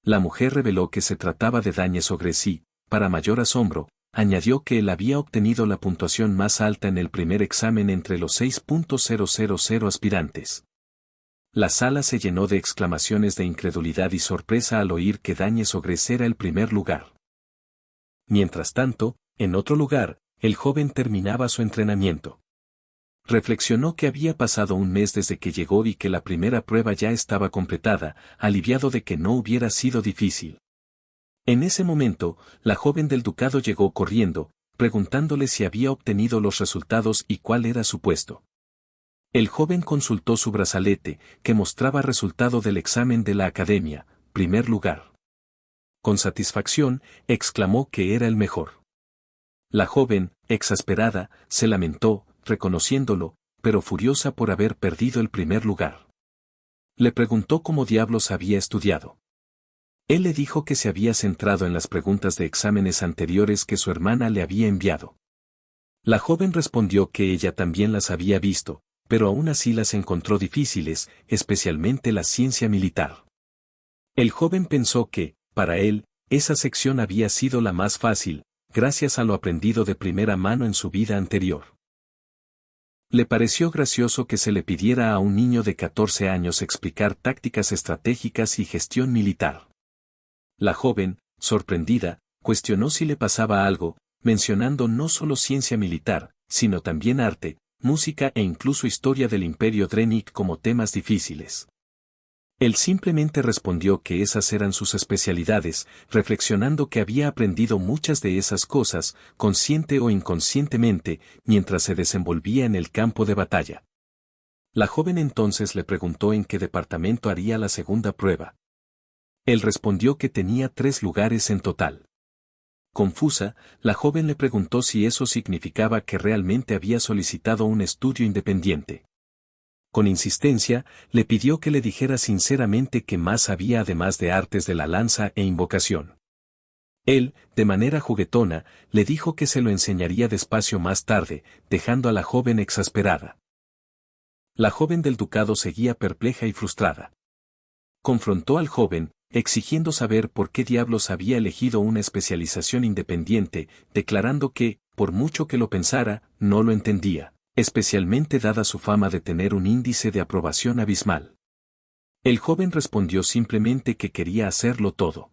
La mujer reveló que se trataba de Dáñez Ogres y, para mayor asombro, añadió que él había obtenido la puntuación más alta en el primer examen entre los 6.000 aspirantes. La sala se llenó de exclamaciones de incredulidad y sorpresa al oír que Dáñez Ogres era el primer lugar. Mientras tanto, en otro lugar, el joven terminaba su entrenamiento. Reflexionó que había pasado un mes desde que llegó y que la primera prueba ya estaba completada, aliviado de que no hubiera sido difícil. En ese momento, la joven del ducado llegó corriendo, preguntándole si había obtenido los resultados y cuál era su puesto. El joven consultó su brazalete, que mostraba resultado del examen de la academia, primer lugar. Con satisfacción, exclamó que era el mejor. La joven, exasperada, se lamentó, reconociéndolo, pero furiosa por haber perdido el primer lugar. Le preguntó cómo diablos había estudiado. Él le dijo que se había centrado en las preguntas de exámenes anteriores que su hermana le había enviado. La joven respondió que ella también las había visto, pero aún así las encontró difíciles, especialmente la ciencia militar. El joven pensó que, para él, esa sección había sido la más fácil, gracias a lo aprendido de primera mano en su vida anterior. Le pareció gracioso que se le pidiera a un niño de 14 años explicar tácticas estratégicas y gestión militar. La joven, sorprendida, cuestionó si le pasaba algo, mencionando no solo ciencia militar, sino también arte, música e incluso historia del Imperio Drenic como temas difíciles. Él simplemente respondió que esas eran sus especialidades, reflexionando que había aprendido muchas de esas cosas, consciente o inconscientemente, mientras se desenvolvía en el campo de batalla. La joven entonces le preguntó en qué departamento haría la segunda prueba. Él respondió que tenía 3 lugares en total. Confusa, la joven le preguntó si eso significaba que realmente había solicitado un estudio independiente. Con insistencia, le pidió que le dijera sinceramente qué más había además de artes de la lanza e invocación. Él, de manera juguetona, le dijo que se lo enseñaría despacio más tarde, dejando a la joven exasperada. La joven del ducado seguía perpleja y frustrada. Confrontó al joven, exigiendo saber por qué diablos había elegido una especialización independiente, declarando que, por mucho que lo pensara, no lo entendía, especialmente dada su fama de tener un índice de aprobación abismal. El joven respondió simplemente que quería hacerlo todo.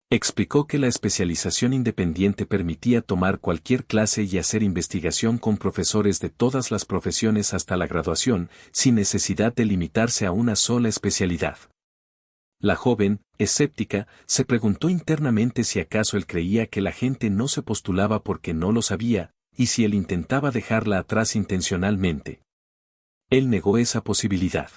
Explicó que la especialización independiente permitía tomar cualquier clase y hacer investigación con profesores de todas las profesiones hasta la graduación, sin necesidad de limitarse a una sola especialidad. La joven, escéptica, se preguntó internamente si acaso él creía que la gente no se postulaba porque no lo sabía, y si él intentaba dejarla atrás intencionalmente. Él negó esa posibilidad.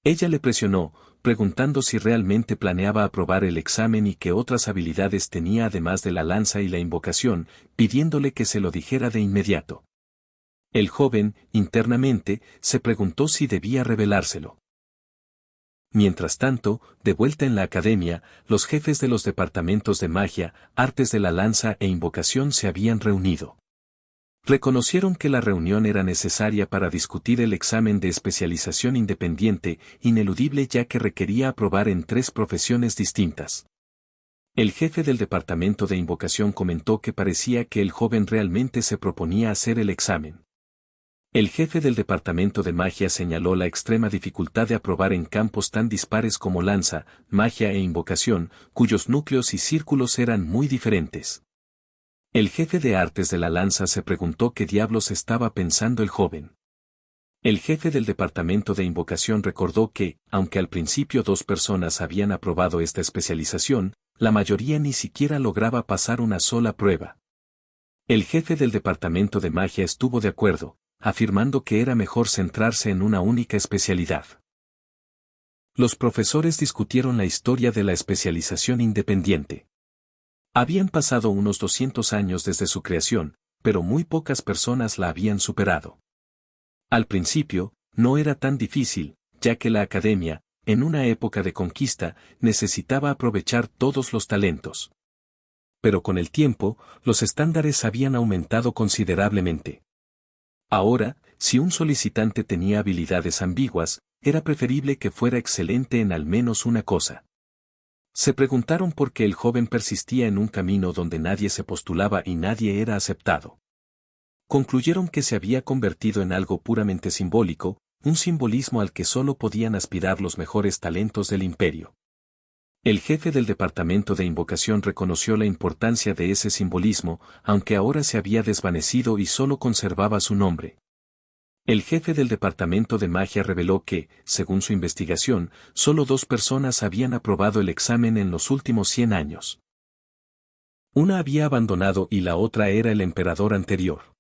Ella le presionó, preguntando si realmente planeaba aprobar el examen y qué otras habilidades tenía además de la lanza y la invocación, pidiéndole que se lo dijera de inmediato. El joven, internamente, se preguntó si debía revelárselo. Mientras tanto, de vuelta en la academia, los jefes de los departamentos de magia, artes de la lanza e invocación se habían reunido. Reconocieron que la reunión era necesaria para discutir el examen de especialización independiente, ineludible ya que requería aprobar en 3 profesiones distintas. El jefe del departamento de invocación comentó que parecía que el joven realmente se proponía hacer el examen. El jefe del departamento de magia señaló la extrema dificultad de aprobar en campos tan dispares como lanza, magia e invocación, cuyos núcleos y círculos eran muy diferentes. El jefe de artes de la lanza se preguntó qué diablos estaba pensando el joven. El jefe del departamento de invocación recordó que, aunque al principio 2 personas habían aprobado esta especialización, la mayoría ni siquiera lograba pasar una sola prueba. El jefe del departamento de magia estuvo de acuerdo, afirmando que era mejor centrarse en una única especialidad. Los profesores discutieron la historia de la especialización independiente. Habían pasado unos 200 años desde su creación, pero muy pocas personas la habían superado. Al principio, no era tan difícil, ya que la academia, en una época de conquista, necesitaba aprovechar todos los talentos. Pero con el tiempo, los estándares habían aumentado considerablemente. Ahora, si un solicitante tenía habilidades ambiguas, era preferible que fuera excelente en al menos una cosa. Se preguntaron por qué el joven persistía en un camino donde nadie se postulaba y nadie era aceptado. Concluyeron que se había convertido en algo puramente simbólico, un simbolismo al que solo podían aspirar los mejores talentos del imperio. El jefe del departamento de invocación reconoció la importancia de ese simbolismo, aunque ahora se había desvanecido y solo conservaba su nombre. El jefe del departamento de magia reveló que, según su investigación, solo 2 personas habían aprobado el examen en los últimos 100 años. Una había abandonado y la otra era el emperador anterior.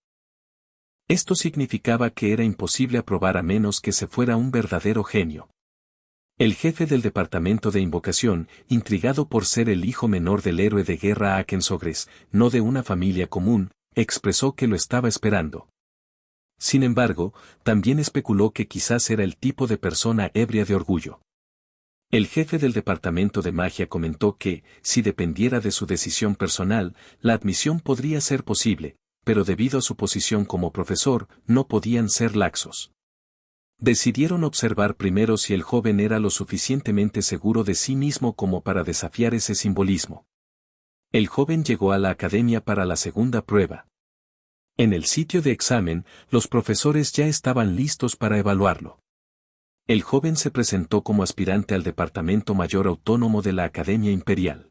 Esto significaba que era imposible aprobar a menos que se fuera un verdadero genio. El jefe del departamento de invocación, intrigado por ser el hijo menor del héroe de guerra Akensogres, no de una familia común, expresó que lo estaba esperando. Sin embargo, también especuló que quizás era el tipo de persona ebria de orgullo. El jefe del departamento de magia comentó que, si dependiera de su decisión personal, la admisión podría ser posible, pero debido a su posición como profesor, no podían ser laxos. Decidieron observar primero si el joven era lo suficientemente seguro de sí mismo como para desafiar ese simbolismo. El joven llegó a la academia para la segunda prueba. En el sitio de examen, los profesores ya estaban listos para evaluarlo. El joven se presentó como aspirante al Departamento Mayor Autónomo de la Academia Imperial.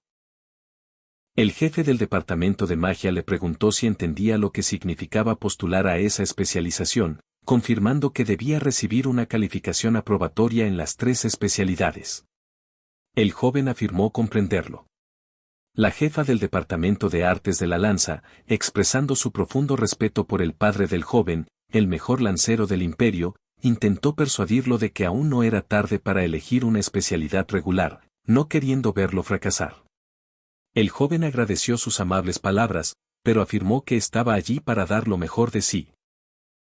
El jefe del departamento de magia le preguntó si entendía lo que significaba postular a esa especialización, confirmando que debía recibir una calificación aprobatoria en las 3 especialidades. El joven afirmó comprenderlo. La jefa del Departamento de Artes de la Lanza, expresando su profundo respeto por el padre del joven, el mejor lancero del imperio, intentó persuadirlo de que aún no era tarde para elegir una especialidad regular, no queriendo verlo fracasar. El joven agradeció sus amables palabras, pero afirmó que estaba allí para dar lo mejor de sí.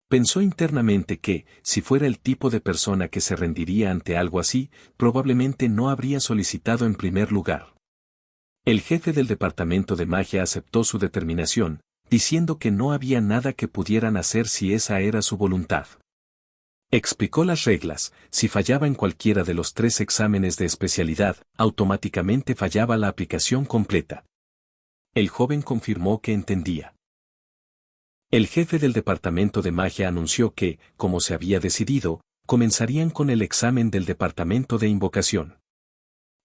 Pensó internamente que, si fuera el tipo de persona que se rendiría ante algo así, probablemente no habría solicitado en primer lugar. El jefe del departamento de magia aceptó su determinación, diciendo que no había nada que pudieran hacer si esa era su voluntad. Explicó las reglas: si fallaba en cualquiera de los 3 exámenes de especialidad, automáticamente fallaba la aplicación completa. El joven confirmó que entendía. El jefe del departamento de magia anunció que, como se había decidido, comenzarían con el examen del departamento de invocación.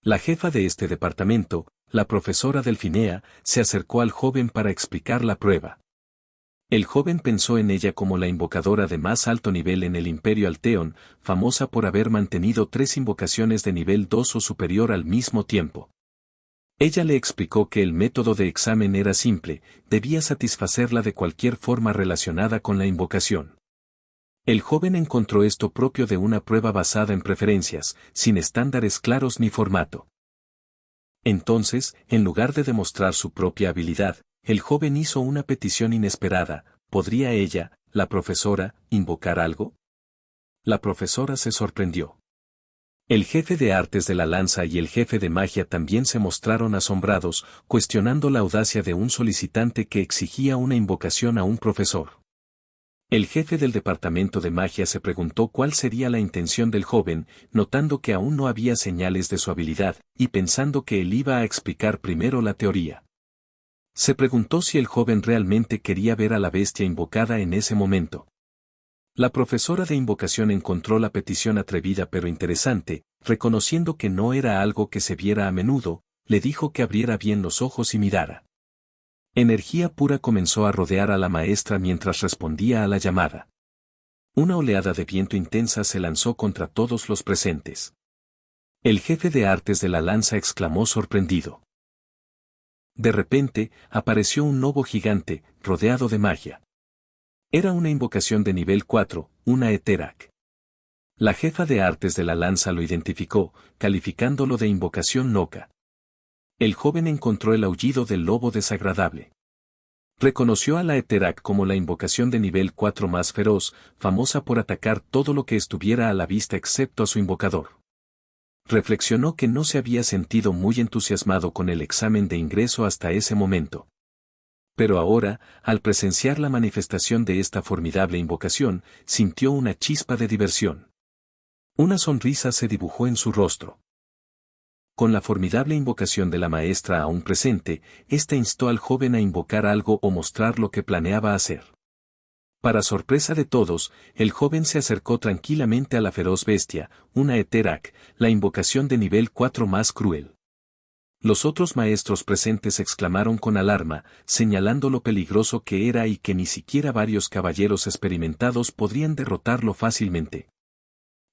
La jefa de este departamento, la profesora Delfinea, se acercó al joven para explicar la prueba. El joven pensó en ella como la invocadora de más alto nivel en el Imperio Alteon, famosa por haber mantenido 3 invocaciones de nivel 2 o superior al mismo tiempo. Ella le explicó que el método de examen era simple, debía satisfacerla de cualquier forma relacionada con la invocación. El joven encontró esto propio de una prueba basada en preferencias, sin estándares claros ni formato. Entonces, en lugar de demostrar su propia habilidad, el joven hizo una petición inesperada: ¿podría ella, la profesora, invocar algo? La profesora se sorprendió. El jefe de artes de la lanza y el jefe de magia también se mostraron asombrados, cuestionando la audacia de un solicitante que exigía una invocación a un profesor. El jefe del departamento de magia se preguntó cuál sería la intención del joven, notando que aún no había señales de su habilidad, y pensando que él iba a explicar primero la teoría. Se preguntó si el joven realmente quería ver a la bestia invocada en ese momento. La profesora de invocación encontró la petición atrevida pero interesante, reconociendo que no era algo que se viera a menudo, le dijo que abriera bien los ojos y mirara. Energía pura comenzó a rodear a la maestra mientras respondía a la llamada. Una oleada de viento intensa se lanzó contra todos los presentes. El jefe de artes de la lanza exclamó sorprendido. De repente, apareció un lobo gigante, rodeado de magia. Era una invocación de nivel 4, una Eterac. La jefa de artes de la lanza lo identificó, calificándolo de invocación loca. El joven encontró el aullido del lobo desagradable. Reconoció a la Eterac como la invocación de nivel 4 más feroz, famosa por atacar todo lo que estuviera a la vista excepto a su invocador. Reflexionó que no se había sentido muy entusiasmado con el examen de ingreso hasta ese momento. Pero ahora, al presenciar la manifestación de esta formidable invocación, sintió una chispa de diversión. Una sonrisa se dibujó en su rostro. Con la formidable invocación de la maestra aún presente, ésta instó al joven a invocar algo o mostrar lo que planeaba hacer. Para sorpresa de todos, el joven se acercó tranquilamente a la feroz bestia, una Eterac, la invocación de nivel 4 más cruel. Los otros maestros presentes exclamaron con alarma, señalando lo peligroso que era y que ni siquiera varios caballeros experimentados podrían derrotarlo fácilmente.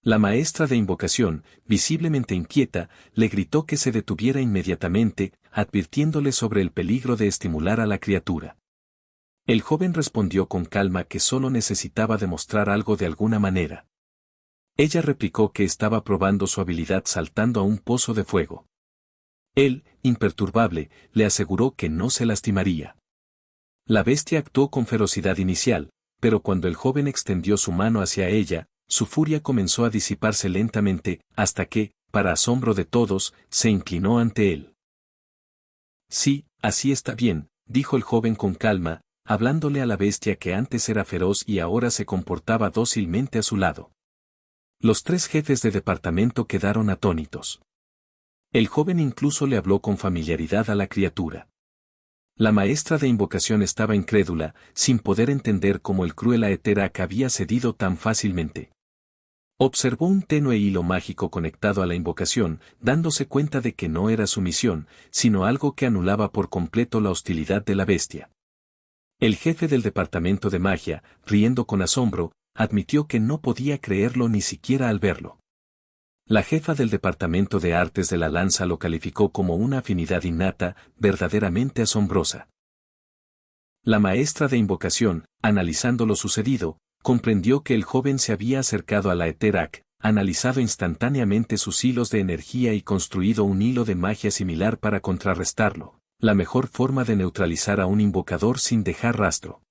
La maestra de invocación, visiblemente inquieta, le gritó que se detuviera inmediatamente, advirtiéndole sobre el peligro de estimular a la criatura. El joven respondió con calma que solo necesitaba demostrar algo de alguna manera. Ella replicó que estaba probando su habilidad saltando a un pozo de fuego. Él, imperturbable, le aseguró que no se lastimaría. La bestia actuó con ferocidad inicial, pero cuando el joven extendió su mano hacia ella, su furia comenzó a disiparse lentamente, hasta que, para asombro de todos, se inclinó ante él. Sí, así está bien, dijo el joven con calma, hablándole a la bestia que antes era feroz y ahora se comportaba dócilmente a su lado. Los tres jefes de departamento quedaron atónitos. El joven incluso le habló con familiaridad a la criatura. La maestra de invocación estaba incrédula, sin poder entender cómo el cruel Aetherak había cedido tan fácilmente. Observó un tenue hilo mágico conectado a la invocación, dándose cuenta de que no era su misión, sino algo que anulaba por completo la hostilidad de la bestia. El jefe del departamento de magia, riendo con asombro, admitió que no podía creerlo ni siquiera al verlo. La jefa del departamento de artes de la lanza lo calificó como una afinidad innata, verdaderamente asombrosa. La maestra de invocación, analizando lo sucedido, comprendió que el joven se había acercado a la Aetherak, analizado instantáneamente sus hilos de energía y construido un hilo de magia similar para contrarrestarlo, la mejor forma de neutralizar a un invocador sin dejar rastro.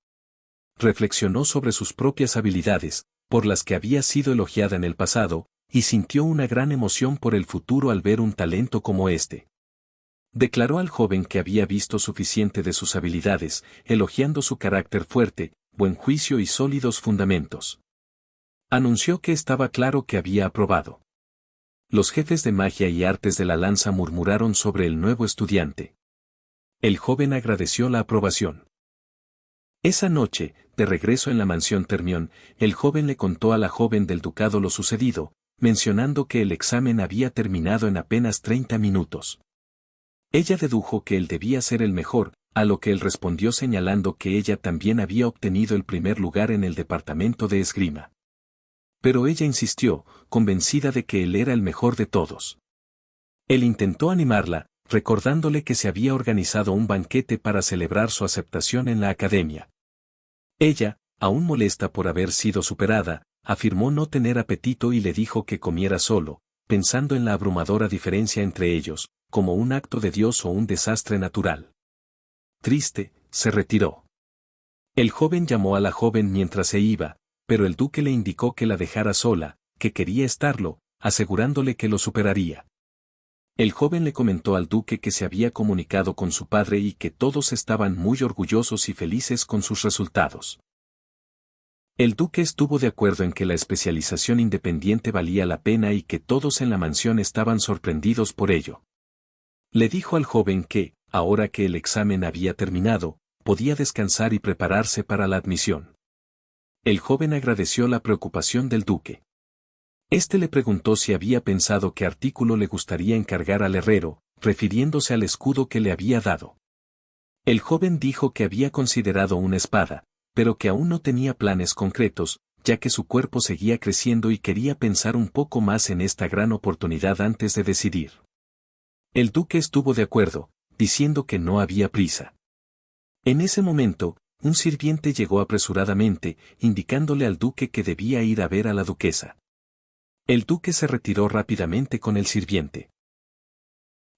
Reflexionó sobre sus propias habilidades, por las que había sido elogiada en el pasado, y sintió una gran emoción por el futuro al ver un talento como este. Declaró al joven que había visto suficiente de sus habilidades, elogiando su carácter fuerte, buen juicio y sólidos fundamentos. Anunció que estaba claro que había aprobado. Los jefes de magia y artes de la lanza murmuraron sobre el nuevo estudiante. El joven agradeció la aprobación. Esa noche, de regreso en la mansión Termión, el joven le contó a la joven del ducado lo sucedido, mencionando que el examen había terminado en apenas 30 minutos. Ella dedujo que él debía ser el mejor, a lo que él respondió señalando que ella también había obtenido el primer lugar en el departamento de esgrima. Pero ella insistió, convencida de que él era el mejor de todos. Él intentó animarla, recordándole que se había organizado un banquete para celebrar su aceptación en la academia. Ella, aún molesta por haber sido superada, afirmó no tener apetito y le dijo que comiera solo, pensando en la abrumadora diferencia entre ellos, como un acto de Dios o un desastre natural. Triste, se retiró. El joven llamó a la joven mientras se iba, pero el duque le indicó que la dejara sola, que quería estarlo, asegurándole que lo superaría. El joven le comentó al duque que se había comunicado con su padre y que todos estaban muy orgullosos y felices con sus resultados. El duque estuvo de acuerdo en que la especialización independiente valía la pena y que todos en la mansión estaban sorprendidos por ello. Le dijo al joven que, ahora que el examen había terminado, podía descansar y prepararse para la admisión. El joven agradeció la preocupación del duque. Este le preguntó si había pensado qué artículo le gustaría encargar al herrero, refiriéndose al escudo que le había dado. El joven dijo que había considerado una espada, pero que aún no tenía planes concretos, ya que su cuerpo seguía creciendo y quería pensar un poco más en esta gran oportunidad antes de decidir. El duque estuvo de acuerdo, diciendo que no había prisa. En ese momento, un sirviente llegó apresuradamente, indicándole al duque que debía ir a ver a la duquesa. El duque se retiró rápidamente con el sirviente.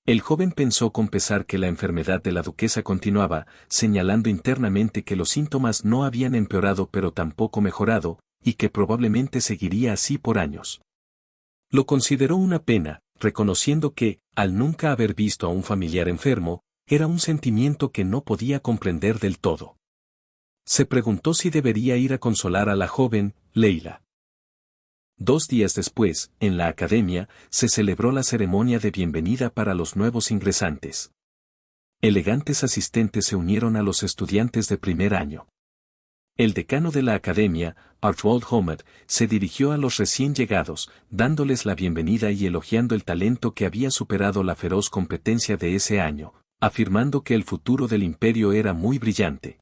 El joven pensó con pesar que la enfermedad de la duquesa continuaba, señalando internamente que los síntomas no habían empeorado pero tampoco mejorado, y que probablemente seguiría así por años. Lo consideró una pena, reconociendo que, al nunca haber visto a un familiar enfermo, era un sentimiento que no podía comprender del todo. Se preguntó si debería ir a consolar a la joven, Leila. 2 días después, en la academia, se celebró la ceremonia de bienvenida para los nuevos ingresantes. Elegantes asistentes se unieron a los estudiantes de primer año. El decano de la academia, Archibald Homer, se dirigió a los recién llegados, dándoles la bienvenida y elogiando el talento que había superado la feroz competencia de ese año, afirmando que el futuro del imperio era muy brillante.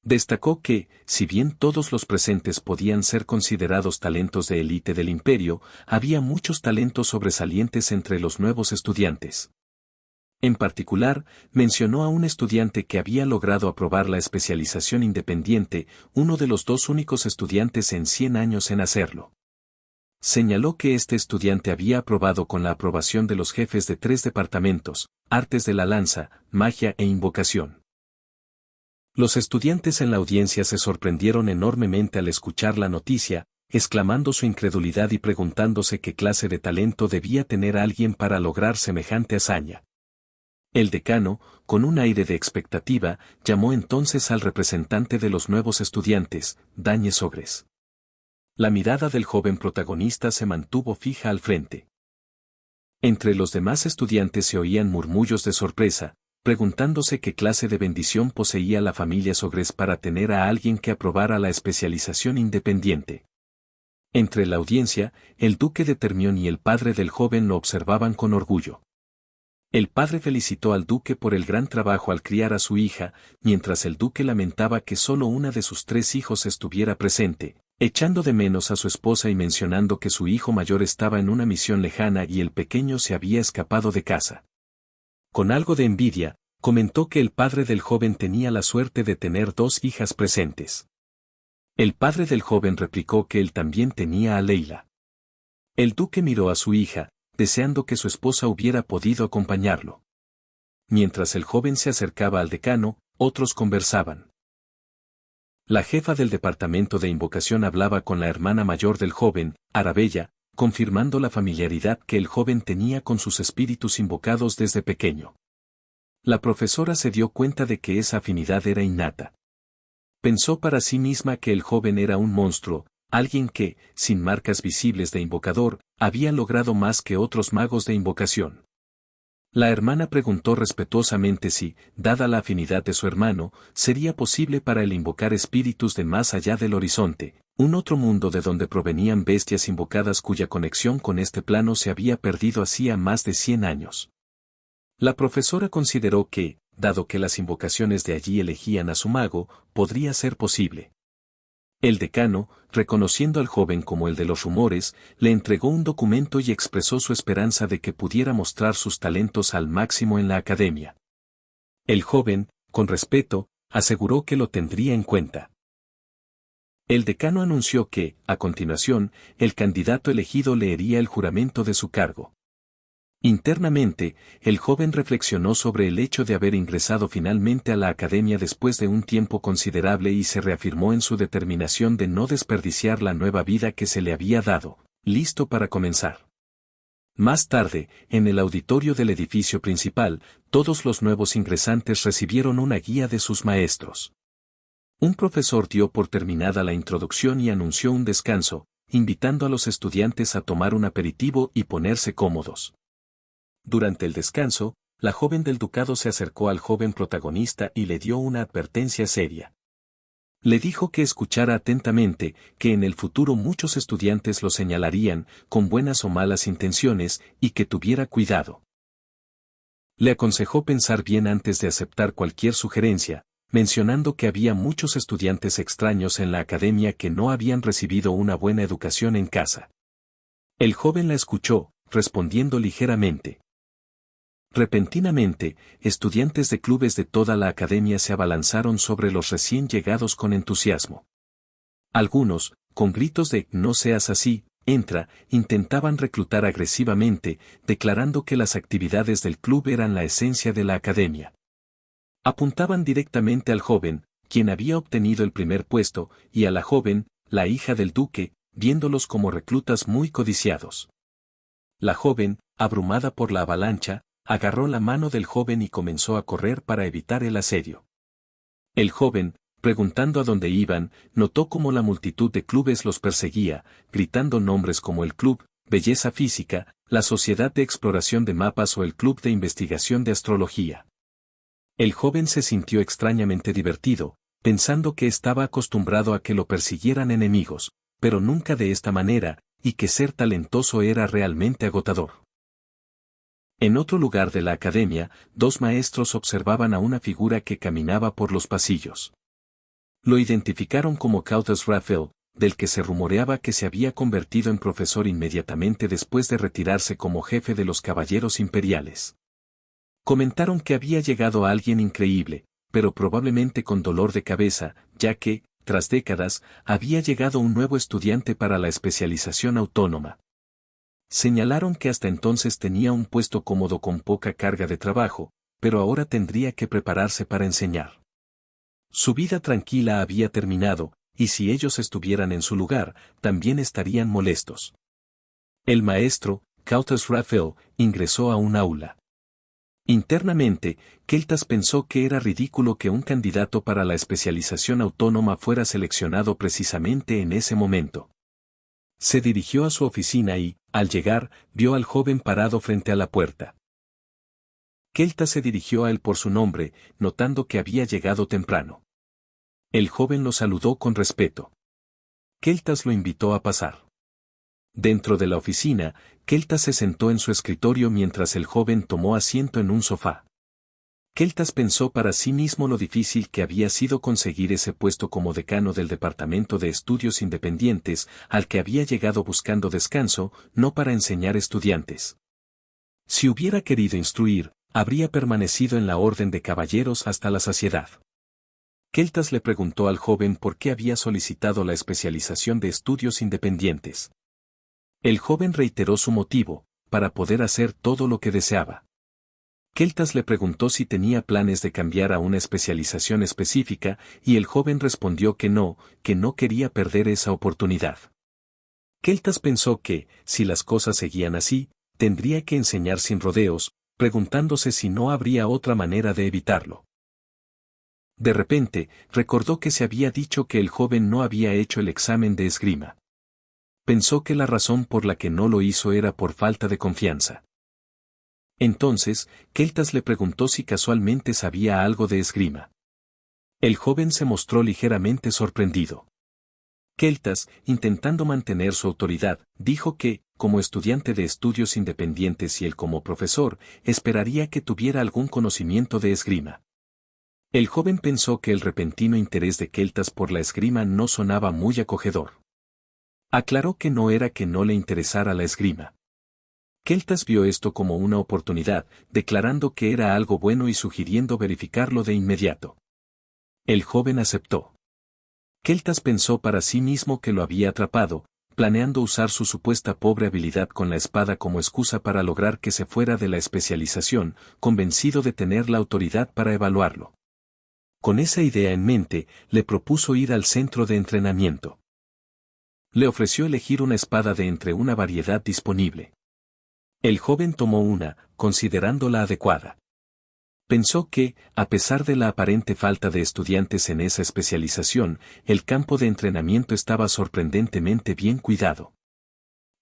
Destacó que, si bien todos los presentes podían ser considerados talentos de élite del imperio, había muchos talentos sobresalientes entre los nuevos estudiantes. En particular, mencionó a un estudiante que había logrado aprobar la especialización independiente, uno de los 2 únicos estudiantes en 100 años en hacerlo. Señaló que este estudiante había aprobado con la aprobación de los jefes de 3 departamentos, artes de la lanza, magia e invocación. Los estudiantes en la audiencia se sorprendieron enormemente al escuchar la noticia, exclamando su incredulidad y preguntándose qué clase de talento debía tener alguien para lograr semejante hazaña. El decano, con un aire de expectativa, llamó entonces al representante de los nuevos estudiantes, Dáñez Ogres. La mirada del joven protagonista se mantuvo fija al frente. Entre los demás estudiantes se oían murmullos de sorpresa, preguntándose qué clase de bendición poseía la familia Sogres para tener a alguien que aprobara la especialización independiente. Entre la audiencia, el duque de Termión y el padre del joven lo observaban con orgullo. El padre felicitó al duque por el gran trabajo al criar a su hija, mientras el duque lamentaba que solo una de sus 3 hijos estuviera presente, echando de menos a su esposa y mencionando que su hijo mayor estaba en una misión lejana y el pequeño se había escapado de casa. Con algo de envidia, comentó que el padre del joven tenía la suerte de tener 2 hijas presentes. El padre del joven replicó que él también tenía a Leila. El duque miró a su hija, deseando que su esposa hubiera podido acompañarlo. Mientras el joven se acercaba al decano, otros conversaban. La jefa del departamento de invocación hablaba con la hermana mayor del joven, Arabella, confirmando la familiaridad que el joven tenía con sus espíritus invocados desde pequeño. La profesora se dio cuenta de que esa afinidad era innata. Pensó para sí misma que el joven era un monstruo, alguien que, sin marcas visibles de invocador, había logrado más que otros magos de invocación. La hermana preguntó respetuosamente si, dada la afinidad de su hermano, sería posible para él invocar espíritus de más allá del horizonte, un otro mundo de donde provenían bestias invocadas cuya conexión con este plano se había perdido hacía más de 100 años. La profesora consideró que, dado que las invocaciones de allí elegían a su mago, podría ser posible. El decano, reconociendo al joven como el de los rumores, le entregó un documento y expresó su esperanza de que pudiera mostrar sus talentos al máximo en la academia. El joven, con respeto, aseguró que lo tendría en cuenta. El decano anunció que, a continuación, el candidato elegido leería el juramento de su cargo. Internamente, el joven reflexionó sobre el hecho de haber ingresado finalmente a la academia después de un tiempo considerable y se reafirmó en su determinación de no desperdiciar la nueva vida que se le había dado, listo para comenzar. Más tarde, en el auditorio del edificio principal, todos los nuevos ingresantes recibieron una guía de sus maestros. Un profesor dio por terminada la introducción y anunció un descanso, invitando a los estudiantes a tomar un aperitivo y ponerse cómodos. Durante el descanso, la joven del ducado se acercó al joven protagonista y le dio una advertencia seria. Le dijo que escuchara atentamente, que en el futuro muchos estudiantes lo señalarían, con buenas o malas intenciones, y que tuviera cuidado. Le aconsejó pensar bien antes de aceptar cualquier sugerencia, mencionando que había muchos estudiantes extraños en la academia que no habían recibido una buena educación en casa. El joven la escuchó, respondiendo ligeramente. Repentinamente, estudiantes de clubes de toda la academia se abalanzaron sobre los recién llegados con entusiasmo. Algunos, con gritos de «no seas así, entra», intentaban reclutar agresivamente, declarando que las actividades del club eran la esencia de la academia. Apuntaban directamente al joven, quien había obtenido el primer puesto, y a la joven, la hija del duque, viéndolos como reclutas muy codiciados. La joven, abrumada por la avalancha, agarró la mano del joven y comenzó a correr para evitar el asedio. El joven, preguntando a dónde iban, notó cómo la multitud de clubes los perseguía, gritando nombres como el Club Belleza Física, la Sociedad de Exploración de Mapas o el Club de Investigación de Astrología. El joven se sintió extrañamente divertido, pensando que estaba acostumbrado a que lo persiguieran enemigos, pero nunca de esta manera, y que ser talentoso era realmente agotador. En otro lugar de la academia, 2 maestros observaban a una figura que caminaba por los pasillos. Lo identificaron como Countess Raphael, del que se rumoreaba que se había convertido en profesor inmediatamente después de retirarse como jefe de los caballeros imperiales. Comentaron que había llegado alguien increíble, pero probablemente con dolor de cabeza, ya que, tras décadas, había llegado un nuevo estudiante para la especialización autónoma. Señalaron que hasta entonces tenía un puesto cómodo con poca carga de trabajo, pero ahora tendría que prepararse para enseñar. Su vida tranquila había terminado, y si ellos estuvieran en su lugar, también estarían molestos. El maestro, Countess Raphael, ingresó a un aula. Internamente, Keltas pensó que era ridículo que un candidato para la especialización autónoma fuera seleccionado precisamente en ese momento. Se dirigió a su oficina y, al llegar, vio al joven parado frente a la puerta. Keltas se dirigió a él por su nombre, notando que había llegado temprano. El joven lo saludó con respeto. Keltas lo invitó a pasar. Dentro de la oficina, Keltas se sentó en su escritorio mientras el joven tomó asiento en un sofá. Keltas pensó para sí mismo lo difícil que había sido conseguir ese puesto como decano del Departamento de Estudios Independientes, al que había llegado buscando descanso, no para enseñar estudiantes. Si hubiera querido instruir, habría permanecido en la Orden de Caballeros hasta la saciedad. Keltas le preguntó al joven por qué había solicitado la especialización de estudios independientes. El joven reiteró su motivo, para poder hacer todo lo que deseaba. Keltas le preguntó si tenía planes de cambiar a una especialización específica, y el joven respondió que no quería perder esa oportunidad. Keltas pensó que, si las cosas seguían así, tendría que enseñar sin rodeos, preguntándose si no habría otra manera de evitarlo. De repente, recordó que se había dicho que el joven no había hecho el examen de esgrima. Pensó que la razón por la que no lo hizo era por falta de confianza. Entonces, Keltas le preguntó si casualmente sabía algo de esgrima. El joven se mostró ligeramente sorprendido. Keltas, intentando mantener su autoridad, dijo que, como estudiante de estudios independientes y él como profesor, esperaría que tuviera algún conocimiento de esgrima. El joven pensó que el repentino interés de Keltas por la esgrima no sonaba muy acogedor. Aclaró que no era que no le interesara la esgrima. Keltas vio esto como una oportunidad, declarando que era algo bueno y sugiriendo verificarlo de inmediato. El joven aceptó. Keltas pensó para sí mismo que lo había atrapado, planeando usar su supuesta pobre habilidad con la espada como excusa para lograr que se fuera de la especialización, convencido de tener la autoridad para evaluarlo. Con esa idea en mente, le propuso ir al centro de entrenamiento. Le ofreció elegir una espada de entre una variedad disponible. El joven tomó una, considerándola adecuada. Pensó que, a pesar de la aparente falta de estudiantes en esa especialización, el campo de entrenamiento estaba sorprendentemente bien cuidado.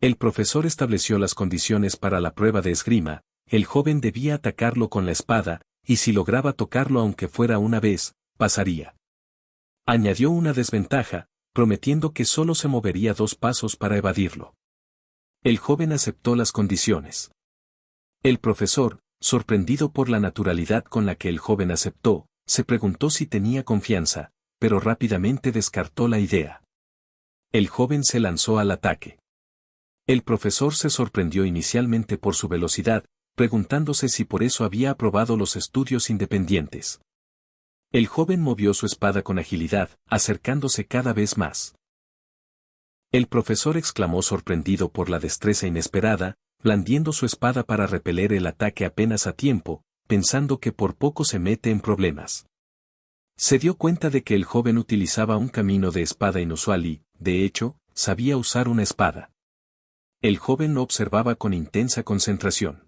El profesor estableció las condiciones para la prueba de esgrima, el joven debía atacarlo con la espada, y si lograba tocarlo aunque fuera una vez, pasaría. Añadió una desventaja, prometiendo que solo se movería 2 pasos para evadirlo. El joven aceptó las condiciones. El profesor, sorprendido por la naturalidad con la que el joven aceptó, se preguntó si tenía confianza, pero rápidamente descartó la idea. El joven se lanzó al ataque. El profesor se sorprendió inicialmente por su velocidad, preguntándose si por eso había aprobado los estudios independientes. El joven movió su espada con agilidad, acercándose cada vez más. El profesor exclamó sorprendido por la destreza inesperada, blandiendo su espada para repeler el ataque apenas a tiempo, pensando que por poco se mete en problemas. Se dio cuenta de que el joven utilizaba un camino de espada inusual y, de hecho, sabía usar una espada. El joven lo observaba con intensa concentración.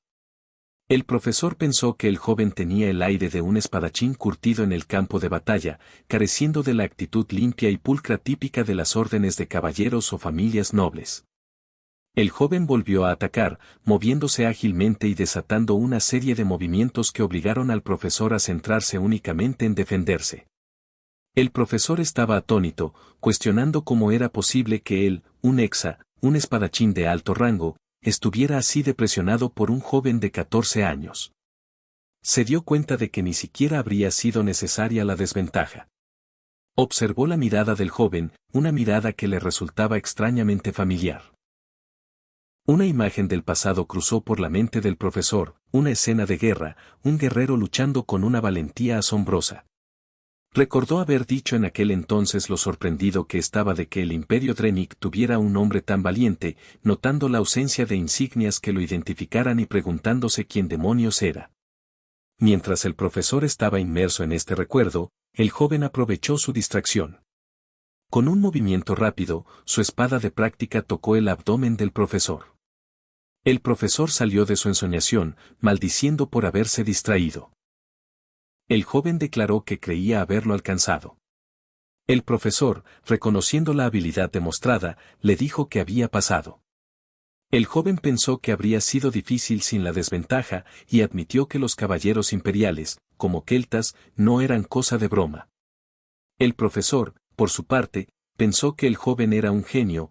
El profesor pensó que el joven tenía el aire de un espadachín curtido en el campo de batalla, careciendo de la actitud limpia y pulcra típica de las órdenes de caballeros o familias nobles. El joven volvió a atacar, moviéndose ágilmente y desatando una serie de movimientos que obligaron al profesor a centrarse únicamente en defenderse. El profesor estaba atónito, cuestionando cómo era posible que él, un espadachín de alto rango, estuviera así depresionado por un joven de 14 años. Se dio cuenta de que ni siquiera habría sido necesaria la desventaja. Observó la mirada del joven, una mirada que le resultaba extrañamente familiar. Una imagen del pasado cruzó por la mente del profesor, una escena de guerra, un guerrero luchando con una valentía asombrosa. Recordó haber dicho en aquel entonces lo sorprendido que estaba de que el Imperio Drenic tuviera un hombre tan valiente, notando la ausencia de insignias que lo identificaran y preguntándose quién demonios era. Mientras el profesor estaba inmerso en este recuerdo, el joven aprovechó su distracción. Con un movimiento rápido, su espada de práctica tocó el abdomen del profesor. El profesor salió de su ensoñación, maldiciendo por haberse distraído. El joven declaró que creía haberlo alcanzado. El profesor, reconociendo la habilidad demostrada, le dijo que había pasado. El joven pensó que habría sido difícil sin la desventaja y admitió que los caballeros imperiales, como celtas, no eran cosa de broma. El profesor, por su parte, pensó que el joven era un genio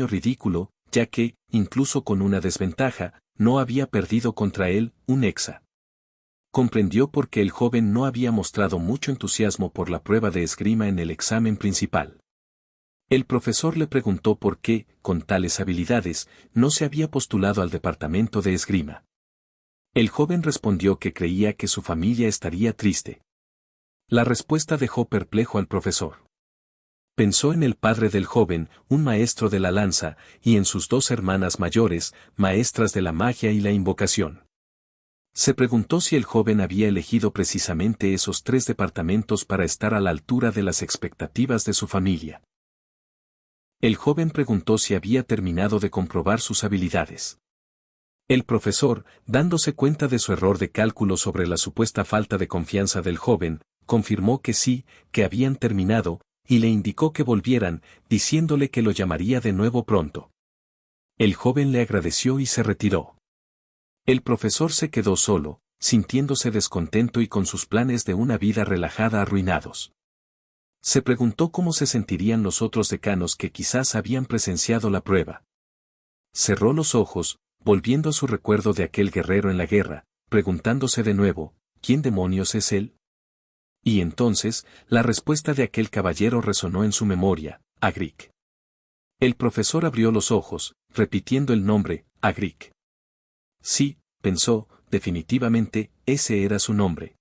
ridículo, ya que, incluso con una desventaja, no había perdido contra él un hexa. Comprendió por qué el joven no había mostrado mucho entusiasmo por la prueba de esgrima en el examen principal. El profesor le preguntó por qué, con tales habilidades, no se había postulado al departamento de esgrima. El joven respondió que creía que su familia estaría triste. La respuesta dejó perplejo al profesor. Pensó en el padre del joven, un maestro de la lanza, y en sus dos hermanas mayores, maestras de la magia y la invocación. Se preguntó si el joven había elegido precisamente esos tres departamentos para estar a la altura de las expectativas de su familia. El joven preguntó si había terminado de comprobar sus habilidades. El profesor, dándose cuenta de su error de cálculo sobre la supuesta falta de confianza del joven, confirmó que sí, que habían terminado, y le indicó que volvieran, diciéndole que lo llamaría de nuevo pronto. El joven le agradeció y se retiró. El profesor se quedó solo, sintiéndose descontento y con sus planes de una vida relajada arruinados. Se preguntó cómo se sentirían los otros decanos que quizás habían presenciado la prueba. Cerró los ojos, volviendo a su recuerdo de aquel guerrero en la guerra, preguntándose de nuevo, ¿quién demonios es él? Y entonces, la respuesta de aquel caballero resonó en su memoria, Agric. El profesor abrió los ojos, repitiendo el nombre, Agric. Sí, pensó, definitivamente, ese era su nombre.